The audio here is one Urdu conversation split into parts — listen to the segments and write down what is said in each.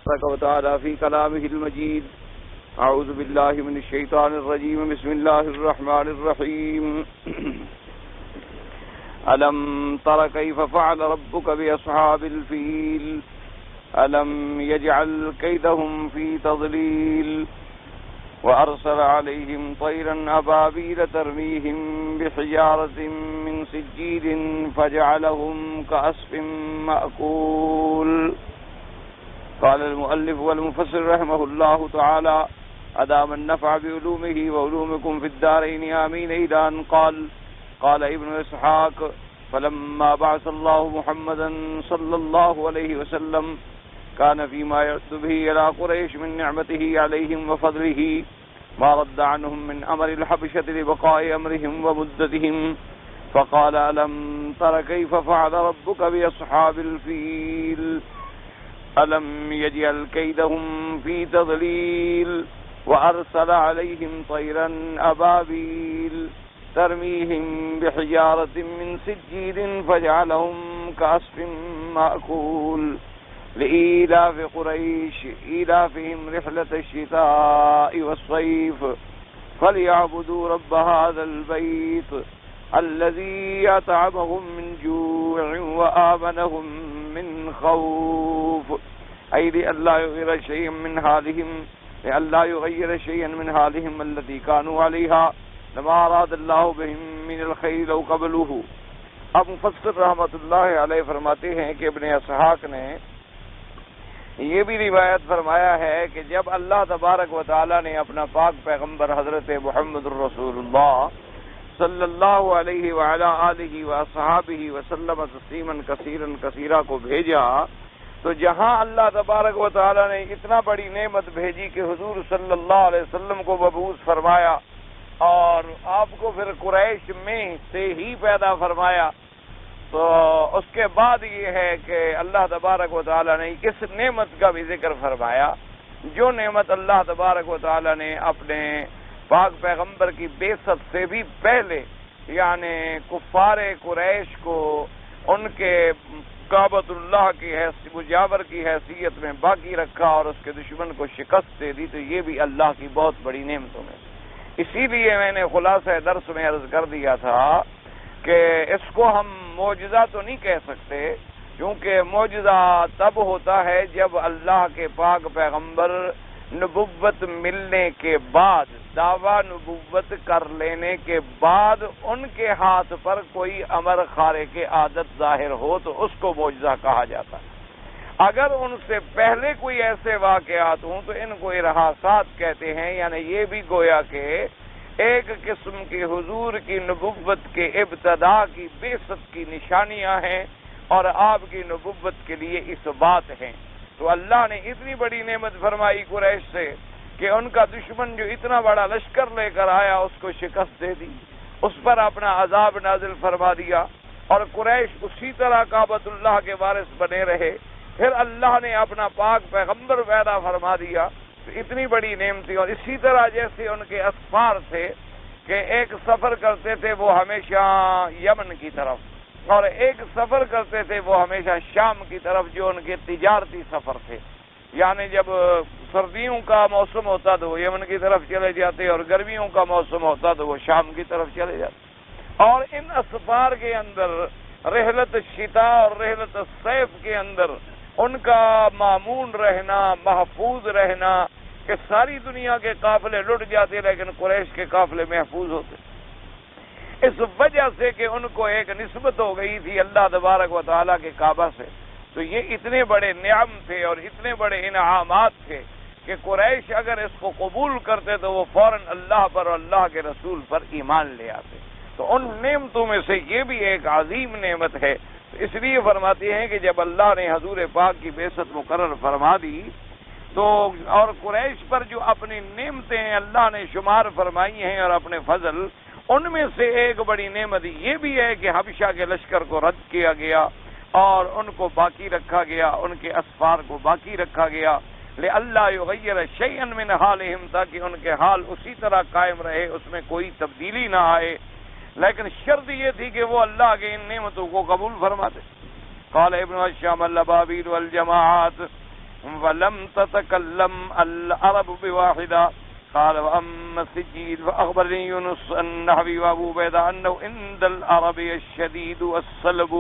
تبارك وتعالى في كلامه المجيد. أعوذ بالله من الشيطان الرجيم. بسم الله الرحمن الرحيم. ألم تر كيف فعل ربك بأصحاب الفيل ألم يجعل كيدهم في تضليل وأرسل عليهم طيرا أبابيل ترميهم بحجارة من سجيل فجعلهم كعصف مأكول. قال المؤلف والمفسر رحمه الله تعالى أدام النفع بعلومه وعلومكم في الدارين آمين. إلى أن قال ابن إسحاق فلما بعث الله محمدا صلى الله عليه وسلم كان فيما يعد به إلى قريش من نعمته عليهم وفضله ما رد عنهم من أمر الحبشة لبقاء أمرهم ومدتهم، فقال ألم تر كيف فعل ربك بأصحاب الفيل ألم يجعل كيدهم في تضليل وأرسل عليهم طيرا أبابيل ترميهم بحجارة من سجيل فجعلهم كعصف مأكول. لإيلاف قريش إيلافهم رحلة الشتاء والصيف فليعبدوا رب هذا البيت الذي أطعمهم من جوع وآمنهم من خوف. أي لئلا يغير شيئا من حالهم التي كانوا عليها لما أراد الله بهم من الخير لو قبلوه. اب مفسر رحمۃ اللہ علیہ فرماتے ہیں کہ ابن اسحاق نے یہ بھی روایت فرمایا ہے کہ جب اللہ تبارک و تعالی نے اپنا پاک پیغمبر حضرت محمد الرسول اللہ صلی اللہ علیہ وعلی آلہ وصحابہ وسلم تسلیما کثیرا کثیرا کو بھیجا تو جہاں اللہ تبارک و تعالی نے اتنا بڑی نعمت بھیجی کہ حضور صلی اللہ علیہ وسلم کو مبعوث فرمایا اور آپ کو پھر قریش میں سے ہی پیدا فرمایا، تو اس کے بعد یہ ہے کہ اللہ تبارک و تعالی نے اس نعمت کا بھی ذکر فرمایا جو نعمت اللہ تبارک و تعالی نے اپنے پاک پیغمبر کی بعثت سے بھی پہلے یعنی کفار قریش کو ان کے کعبۃ اللہ کی مجاور کی حیثیت میں باقی رکھا اور اس کے دشمن کو شکست دے دی، تو یہ بھی اللہ کی بہت بڑی نعمتوں میں. اسی لیے میں نے خلاصہ درس میں عرض کر دیا تھا کہ اس کو ہم معجزہ تو نہیں کہہ سکتے، کیونکہ معجزہ تب ہوتا ہے جب اللہ کے پاک پیغمبر نبوت ملنے کے بعد دعویٰ نبوت کر لینے کے بعد ان کے ہاتھ پر کوئی امر خارق عادت ظاہر ہو تو اس کو معجزہ کہا جاتا ہے. اگر ان سے پہلے کوئی ایسے واقعات ہوں تو ان کو ارہاسات کہتے ہیں، یعنی یہ بھی گویا کہ ایک قسم کی حضور کی نبوت کے ابتدا کی بعثت کی نشانیاں ہیں اور آپ کی نبوت کے لیے اس بات ہیں. تو اللہ نے اتنی بڑی نعمت فرمائی قریش سے کہ ان کا دشمن جو اتنا بڑا لشکر لے کر آیا اس کو شکست دے دی، اس پر اپنا عذاب نازل فرما دیا اور قریش اسی طرح کعبۃ اللہ کے وارث بنے رہے. پھر اللہ نے اپنا پاک پیغمبر پیدا فرما دیا، تو اتنی بڑی نعمت. اور اسی طرح جیسے ان کے اسفار تھے کہ ایک سفر کرتے تھے وہ ہمیشہ یمن کی طرف اور ایک سفر کرتے تھے وہ ہمیشہ شام کی طرف، جو ان کے تجارتی سفر تھے. یعنی جب سردیوں کا موسم ہوتا تو وہ یمن کی طرف چلے جاتے اور گرمیوں کا موسم ہوتا تو وہ شام کی طرف چلے جاتے. اور ان اسفار کے اندر رحلت الشتاء اور رحلت الصیف کے اندر ان کا مامون رہنا، محفوظ رہنا کہ ساری دنیا کے قافلے لٹ جاتے لیکن قریش کے قافلے محفوظ ہوتے، اس وجہ سے کہ ان کو ایک نسبت ہو گئی تھی اللہ تبارک و تعالیٰ کے کعبہ سے. تو یہ اتنے بڑے نعم تھے اور اتنے بڑے انعامات تھے کہ قریش اگر اس کو قبول کرتے تو وہ فوراً اللہ پر اور اللہ کے رسول پر ایمان لے آتے. تو ان نعمتوں میں سے یہ بھی ایک عظیم نعمت ہے. اس لیے فرماتے ہیں کہ جب اللہ نے حضور پاک کی بعثت مقرر فرما دی تو اور قریش پر جو اپنی نعمتیں اللہ نے شمار فرمائی ہیں اور اپنے فضل، ان میں سے ایک بڑی نعمت یہ بھی ہے کہ حبشہ کے لشکر کو رد کیا گیا اور ان کو باقی رکھا گیا، ان کے اسفار کو باقی رکھا گیا. لئلا یغیر شیئا من حالہم، تاکہ ان کے حال اسی طرح قائم رہے، اس میں کوئی تبدیلی نہ آئے. لیکن شرط یہ تھی کہ وہ اللہ کے ان نعمتوں کو قبول فرماتے. قال ابن الشام الابابیل والجماعات ولم تتكلم العرب بواحدة قال وأما السجيل فأخبرني يونس النحوي وأبو عبيدة أنه عند العرب الشديد والصلب.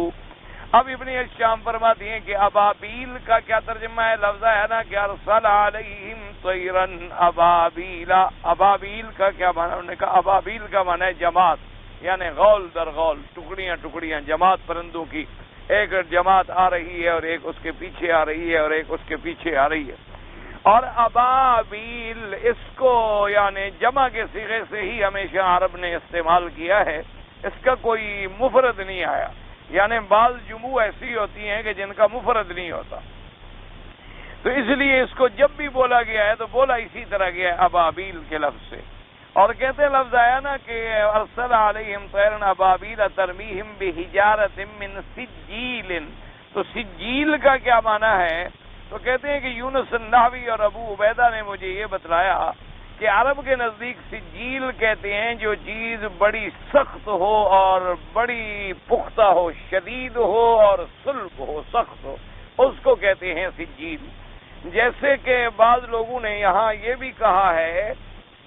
اب ابن الشام فرماتی ہیں کہ ابابیل کا کیا ترجمہ ہے؟ لفظ ہے نا کہ ارسل علیہم طیرا ابابیلا. ابابیل کا کیا معنی؟ انہوں نے کہا ابابیل کا معنی ہے جماعت، یعنی غول در غول، ٹکڑیاں ٹکڑیاں، جماعت پرندوں کی. ایک جماعت آ رہی ہے اور ایک اس کے پیچھے آ رہی ہے اور ایک اس کے پیچھے آ رہی ہے. اور ابابیل اس کو یعنی جمع کے صیغے سے ہی ہمیشہ عرب نے استعمال کیا ہے، اس کا کوئی مفرد نہیں آیا. یعنی بعض جموع ایسی ہوتی ہیں کہ جن کا مفرد نہیں ہوتا، تو اس لیے اس کو جب بھی بولا گیا ہے تو بولا اسی طرح گیا ہے ابابیل کے لفظ سے. اور کہتے ہیں لفظ آیا نا کہ ارسل علیہم طیرا ابابیل ترمیہم بحجارۃ من سجیل. تو سجیل کا کیا معنی ہے؟ تو کہتے ہیں کہ یونس النحوی اور ابو عبیدہ نے مجھے یہ بتلایا کہ عرب کے نزدیک سجیل کہتے ہیں جو چیز بڑی سخت ہو اور بڑی پختہ ہو، شدید ہو اور صلب ہو، سخت ہو، اس کو کہتے ہیں سجیل. جیسے کہ بعض لوگوں نے یہاں یہ بھی کہا ہے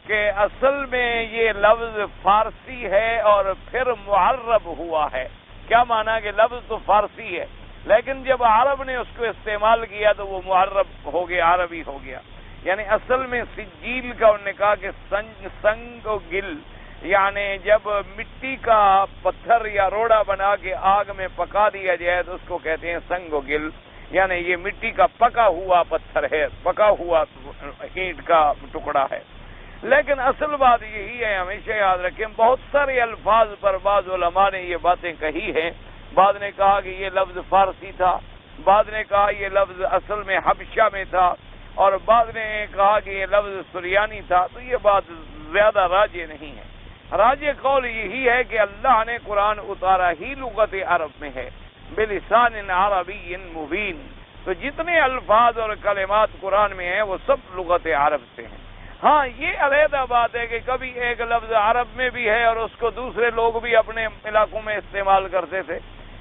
کہ اصل میں یہ لفظ فارسی ہے اور پھر معرب ہوا ہے. کیا معنی کہ لفظ تو فارسی ہے لیکن جب عرب نے اس کو استعمال کیا تو وہ معرب ہو گیا، عربی ہو گیا. یعنی اصل میں سجیل کا انہوں نے کہا کہ سنگ و گل، یعنی جب مٹی کا پتھر یا روڑا بنا کے آگ میں پکا دیا جائے تو اس کو کہتے ہیں سنگ و گل. یعنی یہ مٹی کا پکا ہوا پتھر ہے، پکا ہوا اینٹ کا ٹکڑا ہے. لیکن اصل بات یہی ہے، ہمیشہ یاد رکھیں، بہت سارے الفاظ پر بعض علماء نے یہ باتیں کہی ہیں. بعض نے کہا کہ یہ لفظ فارسی تھا، بعض نے کہا یہ لفظ اصل میں حبشہ میں تھا، اور بعض نے کہا کہ یہ لفظ سریانی تھا. تو یہ بات زیادہ راجح نہیں ہے. راجح قول یہی ہے کہ اللہ نے قرآن اتارا ہی لغت عرب میں ہے، بلسان عربی مبین. تو جتنے الفاظ اور کلمات قرآن میں ہیں وہ سب لغت عرب سے ہیں. ہاں یہ علیحدہ بات ہے کہ کبھی ایک لفظ عرب میں بھی ہے اور اس کو دوسرے لوگ بھی اپنے علاقوں میں استعمال کرتے تھے.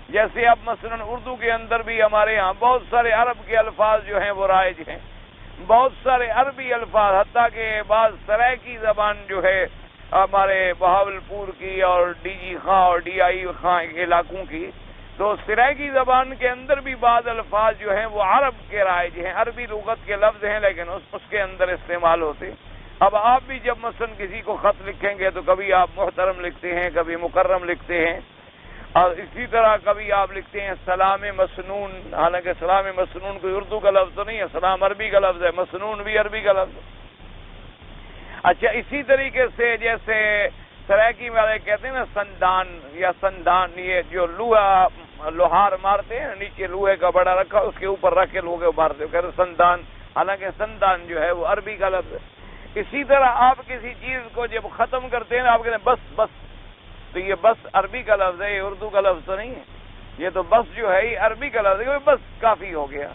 جیسے اب مثلا اردو کے اندر بھی ہمارے ہاں بہت سارے عرب کے الفاظ جو ہیں وہ رائج ہیں، بہت سارے عربی الفاظ، حتیٰ کہ بعض سرائکی زبان جو ہے ہمارے بہاولپور کی اور ڈی جی خاں اور ڈی آئی خاں علاقوں کی، تو سرائکی زبان کے اندر بھی بعض الفاظ جو ہیں وہ عرب کے رائج ہیں، عربی لغت کے لفظ ہیں لیکن اس کے اندر استعمال ہوتے. اب آپ بھی جب مثلا کسی کو خط لکھیں گے تو کبھی آپ محترم لکھتے ہیں، کبھی مکرم لکھتے ہیں، اور اسی طرح کبھی آپ لکھتے ہیں سلام مسنون. حالانکہ سلام مسنون کوئی اردو کا لفظ تو نہیں ہے، سلام عربی کا لفظ ہے، مسنون بھی عربی کا لفظ ہے. اچھا اسی طریقے سے جیسے سرائکی والے کہتے ہیں نا سندان یا سندان، یہ جو لوہار مارتے ہیں نیچے لوہے کا بڑا رکھا اس کے اوپر رکھ کے لوہے مارتے ہیں، کہتے ہیں سندان. حالانکہ سندان جو ہے وہ عربی کا لفظ ہے. اسی طرح آپ کسی چیز کو جب ختم کرتے ہیں آپ کہتے ہیں بس بس، تو یہ بس عربی کا لفظ ہے، یہ اردو کا لفظ تو نہیں ہے. یہ تو بس جو ہے یہ عربی کا لفظ ہے، بس کافی ہو گیا.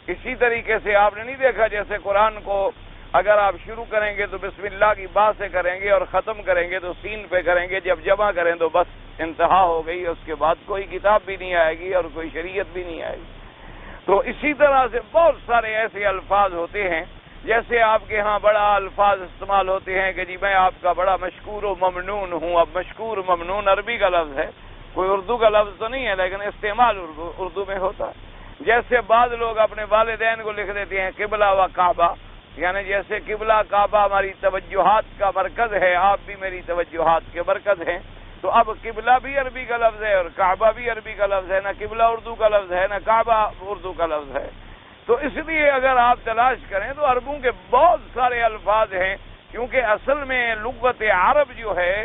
اسی طریقے سے آپ نے نہیں دیکھا جیسے قرآن کو اگر آپ شروع کریں گے تو بسم اللہ کی با سے کریں گے اور ختم کریں گے تو سین پہ کریں گے، جب جمع کریں تو بس انتہا ہو گئی، اس کے بعد کوئی کتاب بھی نہیں آئے گی اور کوئی شریعت بھی نہیں آئے گی. تو اسی طرح سے بہت سارے ایسے الفاظ ہوتے ہیں. جیسے آپ کے ہاں بڑا الفاظ استعمال ہوتے ہیں کہ جی میں آپ کا بڑا مشکور و ممنون ہوں. اب مشکور ممنون عربی کا لفظ ہے، کوئی اردو کا لفظ تو نہیں ہے لیکن استعمال اردو میں ہوتا ہے. جیسے بعض لوگ اپنے والدین کو لکھ دیتے ہیں قبلہ و کعبہ، یعنی جیسے قبلہ کعبہ ہماری توجہات کا مرکز ہے، آپ بھی میری توجہات کے مرکز ہیں. تو اب قبلہ بھی عربی کا لفظ ہے اور کعبہ بھی عربی کا لفظ ہے، نہ قبلہ اردو کا لفظ ہے نہ کعبہ اردو کا لفظ ہے. تو اس لیے اگر آپ تلاش کریں تو عربوں کے بہت سارے الفاظ ہیں، کیونکہ اصل میں لغت عرب جو ہے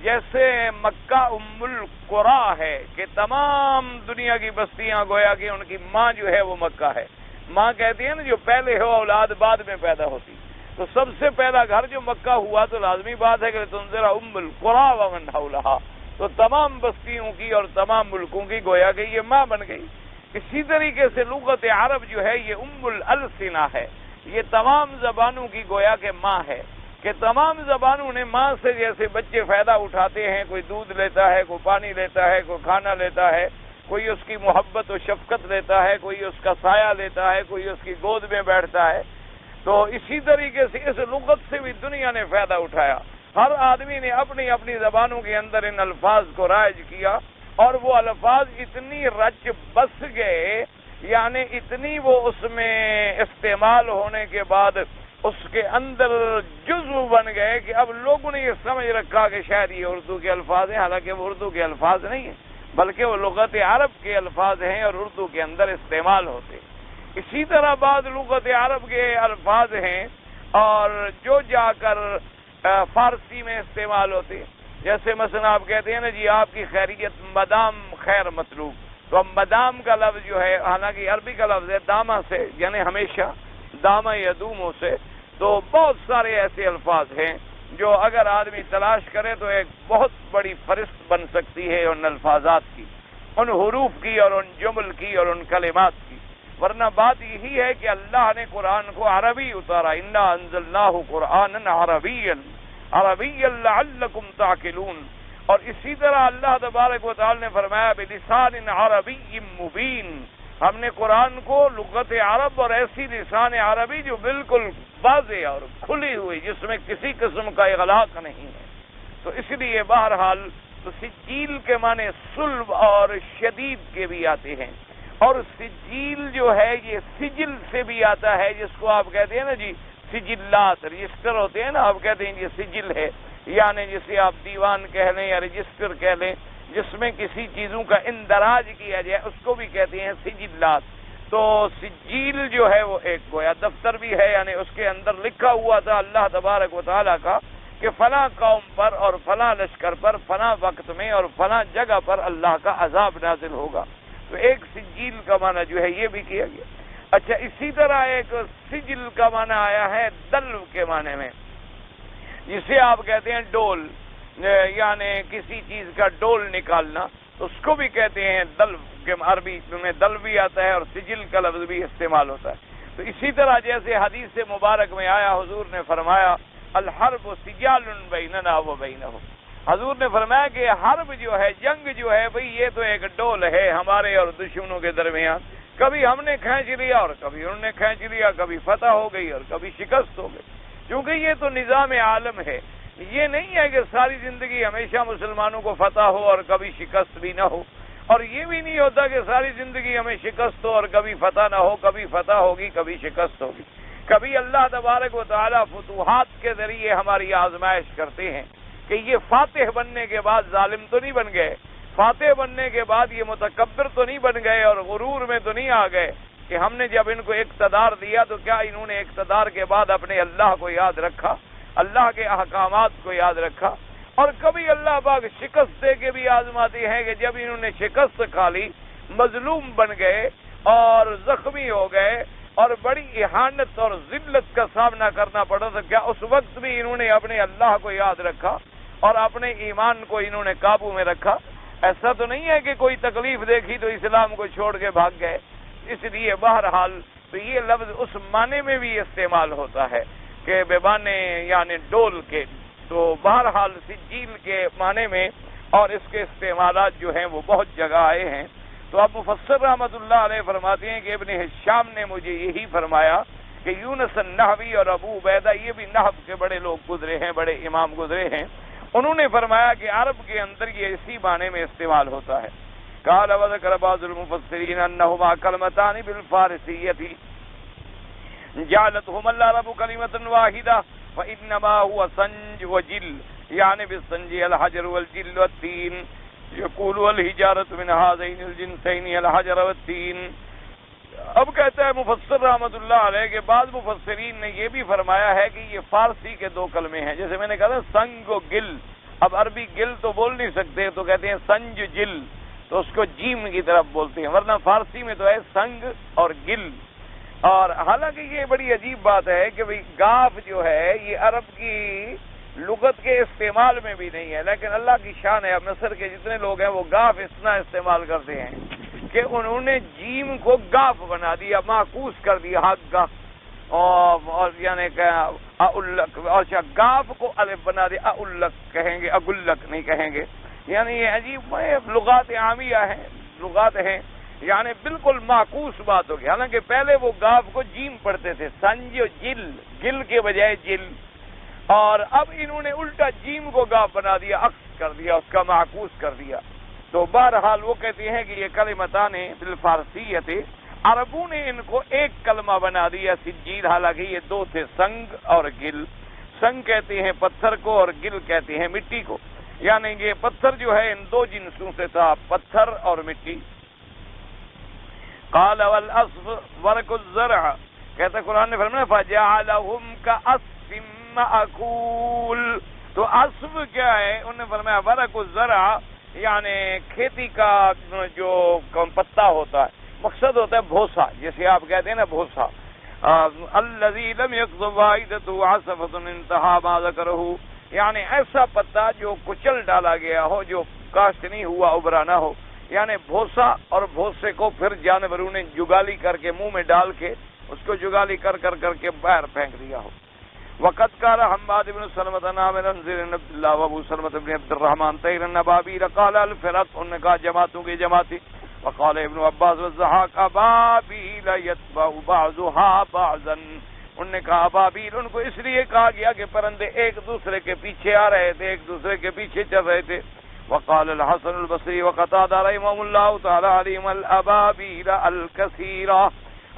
جیسے مکہ ام القریٰ ہے کہ تمام دنیا کی بستیاں گویا کہ ان کی ماں جو ہے وہ مکہ ہے. ماں کہتی ہے نا جو پہلے ہو اولاد بعد میں پیدا ہوتی، تو سب سے پہلا گھر جو مکہ ہوا تو لازمی بات ہے کہ تنذر ام القریٰ ومن حولہا، تو تمام بستیوں کی اور تمام ملکوں کی گویا کہ یہ ماں بن گئی. اسی طریقے سے لغت عرب جو ہے یہ ام الالسنہ ہے، یہ تمام زبانوں کی گویا کہ ماں ہے، کہ تمام زبانوں نے ماں سے جیسے بچے فائدہ اٹھاتے ہیں، کوئی دودھ لیتا ہے، کوئی پانی لیتا ہے، کوئی کھانا لیتا ہے، کوئی اس کی محبت و شفقت لیتا ہے، کوئی اس کا سایہ لیتا ہے، کوئی اس کی گود میں بیٹھتا ہے۔ تو اسی طریقے سے اس لغت سے بھی دنیا نے فائدہ اٹھایا۔ ہر آدمی نے اپنی اپنی زبانوں کے اندر ان الفاظ کو رائج کیا، اور وہ الفاظ اتنی رچ بس گئے، یعنی اتنی وہ اس میں استعمال ہونے کے بعد اس کے اندر جزو بن گئے کہ اب لوگوں نے یہ سمجھ رکھا کہ شاید یہ اردو کے الفاظ ہیں، حالانکہ وہ اردو کے الفاظ نہیں ہیں، بلکہ وہ لغت عرب کے الفاظ ہیں اور اردو کے اندر استعمال ہوتے ہیں۔ اسی طرح بعض لغت عرب کے الفاظ ہیں اور جو جا کر فارسی میں استعمال ہوتے ہیں، جیسے مثلا آپ کہتے ہیں نا جی آپ کی خیریت مدام خیر مطلوب، تو اب مدام کا لفظ جو ہے حالانکہ عربی کا لفظ ہے دامہ سے، یعنی ہمیشہ، دامہ یدوموں سے، تو بہت سارے ایسے الفاظ ہیں جو اگر آدمی تلاش کرے تو ایک بہت بڑی فہرست بن سکتی ہے ان الفاظات کی، ان حروف کی اور ان جمل کی اور ان کلمات کی۔ ورنہ بات یہی ہے کہ اللہ نے قرآن کو عربی اتارا، انا انزلناہ قرآنا عربیا عربیا لعلکم تعقلون، اور اسی طرح اللہ تبارک و تعالی نے فرمایا بلسان عربی مبین، ہم نے قرآن کو لغت عرب اور ایسی لسان عربی جو بالکل واضح اور کھلی ہوئی، جس میں کسی قسم کا اغلاق نہیں ہے۔ تو اس لیے بہرحال تو سجیل کے معنی صلب اور شدید کے بھی آتے ہیں، اور سجیل جو ہے یہ سجل سے بھی آتا ہے، جس کو آپ کہتے ہیں نا جی سجلات، رجسٹر ہوتے ہیں نا، آپ کہتے ہیں یہ سجل ہے، یعنی جسے آپ دیوان کہہ لیں یا رجسٹر کہہ لیں، جس میں کسی چیزوں کا اندراج کیا جائے، اس کو بھی کہتے ہیں سجلات۔ تو سجیل جو ہے وہ ایک گویا دفتر بھی ہے، یعنی اس کے اندر لکھا ہوا تھا اللہ تبارک و تعالیٰ کا کہ فلاں قوم پر اور فلاں لشکر پر فلاں وقت میں اور فلاں جگہ پر اللہ کا عذاب نازل ہوگا۔ تو ایک سجیل کا معنی جو ہے یہ بھی کیا گیا۔ اچھا، اسی طرح ایک سجل کا معنی آیا ہے دلو کے معنی میں، جسے آپ کہتے ہیں ڈول، یعنی کسی چیز کا ڈول نکالنا، تو اس کو بھی کہتے ہیں دلو، کہ عربی میں دلو بھی آتا ہے اور سجل کا لفظ بھی استعمال ہوتا ہے۔ تو اسی طرح جیسے حدیث مبارک میں آیا، حضور نے فرمایا الحرب سجال بیننا و بینہم، حضور نے فرمایا کہ حرب جو ہے، جنگ جو ہے بھئی، یہ تو ایک ڈول ہے ہمارے اور دشمنوں کے درمیان، کبھی ہم نے کھینچ لیا اور کبھی انہوں نے کھینچ لیا، کبھی فتح ہو گئی اور کبھی شکست ہو گئی، کیونکہ یہ تو نظام عالم ہے۔ یہ نہیں ہے کہ ساری زندگی ہمیشہ مسلمانوں کو فتح ہو اور کبھی شکست بھی نہ ہو، اور یہ بھی نہیں ہوتا کہ ساری زندگی ہمیں شکست ہو اور کبھی فتح نہ ہو، کبھی فتح ہوگی کبھی شکست ہوگی۔ کبھی اللہ تبارک و تعالیٰ فتوحات کے ذریعے ہماری آزمائش کرتے ہیں کہ یہ فاتح بننے کے بعد ظالم تو نہیں بن گئے، فاتح بننے کے بعد یہ متکبر تو نہیں بن گئے اور غرور میں تو نہیں آ گئے کہ ہم نے جب ان کو اقتدار دیا تو کیا انہوں نے اقتدار کے بعد اپنے اللہ کو یاد رکھا، اللہ کے احکامات کو یاد رکھا۔ اور کبھی اللہ پاک شکست دے کے بھی آزماتے ہیں کہ جب انہوں نے شکست کھا لی، مظلوم بن گئے اور زخمی ہو گئے اور بڑی اہانت اور ذلت کا سامنا کرنا پڑا، تو کیا اس وقت بھی انہوں نے اپنے اللہ کو یاد رکھا اور اپنے ایمان کو انہوں نے قابو میں رکھا؟ ایسا تو نہیں ہے کہ کوئی تکلیف دیکھی تو اسلام کو چھوڑ کے بھاگ گئے۔ اس لیے بہرحال تو یہ لفظ اس معنی میں بھی استعمال ہوتا ہے کہ بیبانے یعنی ڈول کے، تو بہرحال سجیل کے معنی میں اور اس کے استعمالات جو ہیں وہ بہت جگہ آئے ہیں۔ تو اب مفسر رحمۃ اللہ علیہ فرماتے ہیں کہ ابن ہشام نے مجھے یہی فرمایا کہ یونس النحوی اور ابو عبیدہ، یہ بھی نحو کے بڑے لوگ گزرے ہیں، بڑے امام گزرے ہیں، انہوں نے فرمایا کہ عرب کے اندر یہ اسی معنی میں استعمال ہوتا ہے۔ قال وذكر بعض المفسرين انهما كلمتان بالفارسية جعلتهما العرب كلمة واحدة وانما هو سنج وجل، يعني بالسنج الحجر والجل والتين، يقول الحجارة من هذين الجنسين الحجر والتين۔ اب کہتا ہے مفسر رحمۃ اللہ علیہ کہ بعض مفسرین نے یہ بھی فرمایا ہے کہ یہ فارسی کے دو کلمے ہیں، جیسے میں نے کہا تھا سنگ و گل، اب عربی گل تو بول نہیں سکتے تو کہتے ہیں سنج جل، تو اس کو جیم کی طرف بولتے ہیں، ورنہ فارسی میں تو ہے سنگ اور گل۔ اور حالانکہ یہ بڑی عجیب بات ہے کہ بھئی گاف جو ہے یہ عرب کی لغت کے استعمال میں بھی نہیں ہے، لیکن اللہ کی شان ہے، اب مصر کے جتنے لوگ ہیں وہ گاف اتنا استعمال کرتے ہیں کہ انہوں نے جیم کو گاف بنا دیا، معکوس کر دیا، حق گاف، اور یعنی کہ اور گاف کو الف بنا دیا، اولک کہیں گے، اگلک نہیں کہیں گے۔ یعنی یہ عجیب لغات عامیہ ہیں، لغات ہیں، یعنی بالکل معکوس بات ہوگی. حالانکہ پہلے وہ گاف کو جیم پڑھتے تھے، سنج جل، گل کے بجائے جل، اور اب انہوں نے الٹا جیم کو گاف بنا دیا، عکس کر دیا، اس کا معکوس کر دیا. تو بہرحال وہ کہتے ہیں کہ یہ کلمتان بالفارسیت، عربوں نے ان کو ایک کلمہ بنا دیا سجیل، حالانکہ یہ دو تھے، سنگ اور گل. سنگ کہتے ہیں پتھر کو اور گل کہتے ہیں مٹی کو، یعنی یہ پتھر جو ہے ان دو جنسوں سے تھا، پتھر اور مٹی. قال والعصف ورق الزرع، کہتا قرآن نے فرمایا فجعلهم كعصف مأکول. تو عصف کیا ہے؟ انہوں نے فرمایا ورق الزرع، یعنی کھیتی کا جو پتا ہوتا ہے، مقصد ہوتا ہے بھوسا، جیسے آپ کہتے ہیں نا بھوسا. الذی لم یکذب واحدۃ عصفۃ انتہا ما ذکرہ، یعنی ایسا پتا جو کچل ڈالا گیا ہو، جو کاشت نہیں ہوا، ابرا نہ ہو، یعنی بھوسا. اور بھوسے کو پھر جانوروں نے جگالی کر کے منہ میں ڈال کے اس کو جگالی کر کے باہر پھینک دیا ہو. وقت کار حماد بن سلمۃ عامر زر عبد اللہ وابو سلمۃ بن عبد الرحمن طیر النبابی قال الفرق، ان کا جماعتوں کی جماعتیں. وقال ابن عباس والضحاک ابابیل یتبع بعضها بعضا، انہوں نے کہا ابابیل ان کو اس لیے کہا گیا کہ پرندے ایک دوسرے کے پیچھے آ رہے تھے، ایک دوسرے کے پیچھے چل رہے تھے. وقال الحسن البصری وقتادہ رحمهم اللہ تعالی علیہم الابابیل الکثیرہ،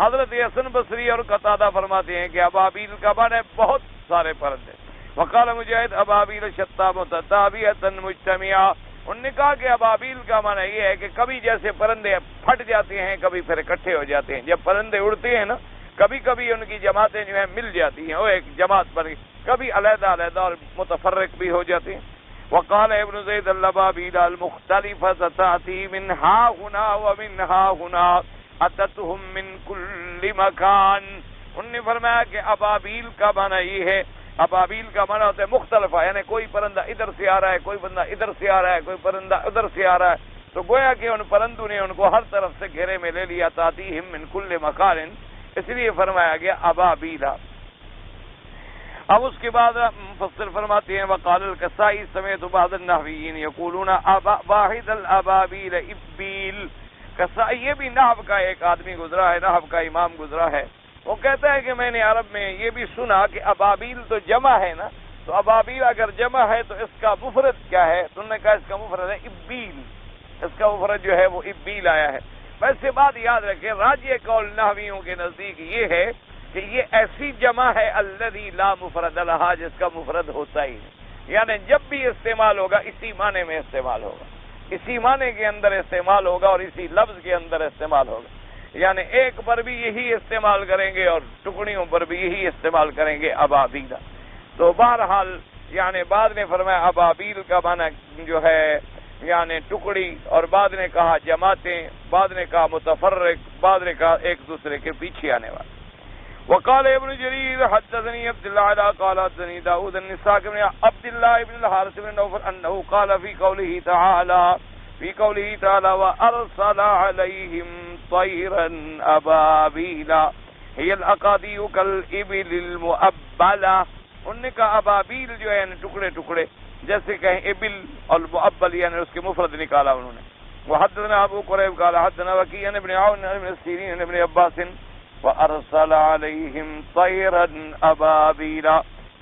حضرت حسن بصری اور قتادہ فرماتے ہیں کہ ابابیل کا معنی ہے بہت سارے پرندے. وقال مجاہد ابابیل شتى متتابعة مجتمعة، انہوں نے کہا کہ ابابیل کا معنی یہ ہے کہ کبھی جیسے پرندے پھٹ جاتے ہیں، کبھی پھر اکٹھے ہو جاتے ہیں. جب پرندے اڑتے ہیں نا، کبھی کبھی ان کی جماعتیں جو ہیں مل جاتی ہیں، وہ ایک جماعت بن، کبھی علیحدہ علیحدہ اور متفرق بھی ہو جاتے ہیں. وقال ابن زید الابابیل المختلفة ستأتي من ها هنا ومن ها هنا اتتهم من كل مكان. انہوں نے فرمایا کہ ابابیل کا معنی یہ ہے، ابابیل کا معنی ہوتا ہے مختلفہ، یعنی کوئی پرندہ ادھر سے آ رہا ہے، کوئی بندہ ادھر سے آ رہا ہے، کوئی پرندہ ادھر سے آ رہا ہے. تو گویا کہ ان پرندوں نے ان کو ہر طرف سے گھیرے میں لے لیا. تاتیہم من کل مکان، اس لیے فرمایا گیا ابابیلا. اب اس کے بعد مفسر فرماتے ہیں وقال الکسائی سمیت بعض النحویین یقولون واحد الابابیل ابیل. کسائی یہ بھی نحو کا ایک آدمی گزرا ہے، نحو کا امام گزرا ہے. وہ کہتا ہے کہ میں نے عرب میں یہ بھی سنا کہ ابابیل تو جمع ہے نا، تو ابابیل اگر جمع ہے تو اس کا مفرد کیا ہے؟ تو انہوں نے کہا اس کا مفرد ہے ابیل، اس کا مفرد جو ہے وہ ابیل آیا ہے. ویسے بات یاد رکھیں، راجح قول نحویوں کے نزدیک یہ ہے کہ یہ ایسی جمع ہے الذی لا مفرد لہا، جس کا مفرد ہوتا ہی نہیں، یعنی جب بھی استعمال ہوگا اسی معنی میں استعمال ہوگا، اسی معنی کے اندر استعمال ہوگا اور اسی لفظ کے اندر استعمال ہوگا. یعنی ایک پر بھی یہی استعمال کریں گے اور ٹکڑیوں پر بھی یہی استعمال کریں گے ابابیل. تو بہرحال یعنی بعد نے فرمایا ابابیل کا معنی جو ہے یعنی ٹکڑی، اور بعد نے کہا جماعتیں، بعد نے کہا متفرق، بعد نے کہا ایک دوسرے کے پیچھے آنے والے. وقال ابن جرير حدثني عبد الله قال حدثني داود النساء بن عبد الله بن الحارث بن نوفل انه قال في قوله تعالى وارسل عليهم طيرا ابابيل هي الاقادي كالابل المؤبله. انہوں نے کہا ابابیل جو ہے ٹکڑے ٹکڑے جیسے کہیں ابل، اور مؤبل یعنی اس کے مفرد نکالا انہوں نے. وحدثنا ابو قريب قال حدثنا وكيع بن عون بن سيرين بن عباس وأرسل عليهم طيرا أبابيل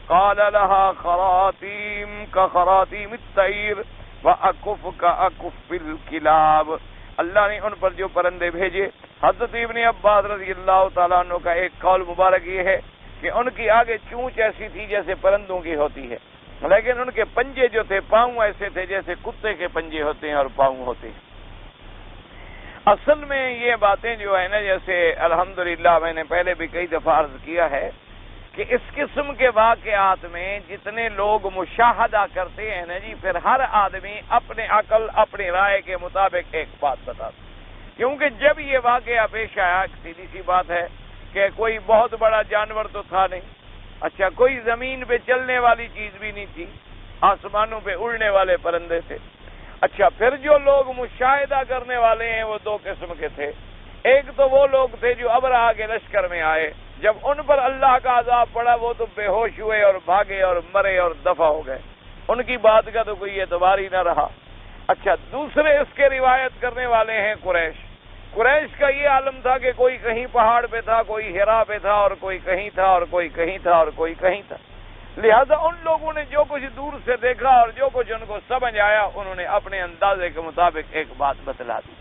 قال لها خراطيم كخراطيم الطير وأكف كأكف الكلاب. اللہ نے ان پر جو پرندے بھیجے، حضرت ابن عباس رضی اللہ تعالیٰ عنہ کا ایک قول مبارک یہ ہے کہ ان کی آگے چونچ ایسی تھی جیسے پرندوں کی ہوتی ہے، لیکن ان کے پنجے جو تھے پاؤں ایسے تھے جیسے کتے کے پنجے ہوتے ہیں اور پاؤں ہوتے ہیں. اصل میں یہ باتیں جو ہے نا، جیسے الحمدللہ میں نے پہلے بھی کئی دفعہ عرض کیا ہے کہ اس قسم کے واقعات میں جتنے لوگ مشاہدہ کرتے ہیں نا جی، پھر ہر آدمی اپنے عقل اپنی رائے کے مطابق ایک بات بتاتا. کیونکہ جب یہ واقعہ پیش آیا، سیدھی سی بات ہے کہ کوئی بہت بڑا جانور تو تھا نہیں، اچھا کوئی زمین پہ چلنے والی چیز بھی نہیں تھی، آسمانوں پہ اڑنے والے پرندے تھے. اچھا پھر جو لوگ مشاہدہ کرنے والے ہیں وہ دو قسم کے تھے. ایک تو وہ لوگ تھے جو ابرہہ کے لشکر میں آئے، جب ان پر اللہ کا عذاب پڑا وہ تو بے ہوش ہوئے اور بھاگے اور مرے اور دفع ہو گئے، ان کی بات کا تو کوئی اعتبار ہی نہ رہا. اچھا، دوسرے اس کے روایت کرنے والے ہیں قریش۔ قریش کا یہ عالم تھا کہ کوئی کہیں پہاڑ پہ تھا، کوئی ہرا پہ تھا، اور کوئی کہیں تھا، اور کوئی کہیں تھا، اور کوئی کہیں تھا۔ لہذا ان لوگوں نے جو کچھ دور سے دیکھا اور جو کچھ ان کو سمجھ آیا، انہوں نے اپنے اندازے کے مطابق ایک بات بتلا دی۔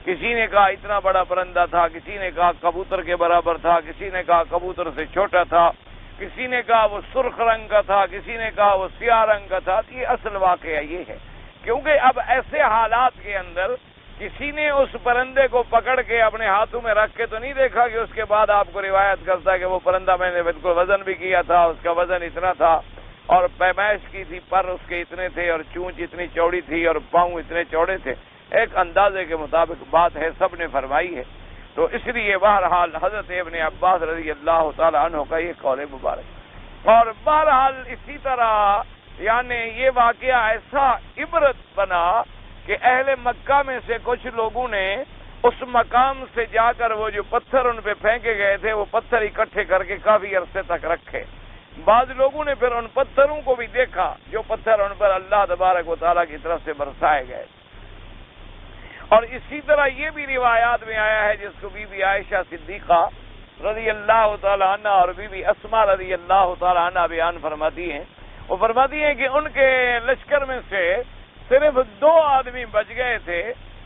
کسی نے کہا اتنا بڑا پرندہ تھا، کسی نے کہا کبوتر کے برابر تھا، کسی نے کہا کبوتر سے چھوٹا تھا، کسی نے کہا وہ سرخ رنگ کا تھا، کسی نے کہا وہ سیاہ رنگ کا تھا۔ یہ اصل واقعہ یہ ہے، کیونکہ اب ایسے حالات کے اندر کسی نے اس پرندے کو پکڑ کے اپنے ہاتھوں میں رکھ کے تو نہیں دیکھا کہ اس کے بعد آپ کو روایت کرتا ہے کہ وہ پرندہ میں نے بالکل وزن بھی کیا تھا، اس کا وزن اتنا تھا، اور پیمائش کی تھی، پر اس کے اتنے تھے، اور چونچ اتنی چوڑی تھی، اور پاؤں اتنے چوڑے تھے۔ ایک اندازے کے مطابق بات ہے، سب نے فرمائی ہے۔ تو اس لیے بہرحال حضرت ابن عباس رضی اللہ تعالی عنہ کا یہ قول مبارک۔ اور بہرحال اسی طرح یعنی یہ واقعہ ایسا عبرت بنا کہ اہل مکہ میں سے کچھ لوگوں نے اس مقام سے جا کر وہ جو پتھر ان پہ پھینکے گئے تھے وہ پتھر اکٹھے کر کے کافی عرصے تک رکھے۔ بعض لوگوں نے پھر ان پتھروں کو بھی دیکھا جو پتھر ان پر اللہ تبارک و تعالیٰ کی طرف سے برسائے گئے۔ اور اسی طرح یہ بھی روایات میں آیا ہے، جس کو بی بی عائشہ صدیقہ رضی اللہ تعالی عنہ اور بی بی اسماء رضی اللہ تعالی عنہ بیان فرماتی ہیں۔ وہ فرماتی ہیں کہ ان کے لشکر میں سے صرف 2 آدمی بچ گئے تھے،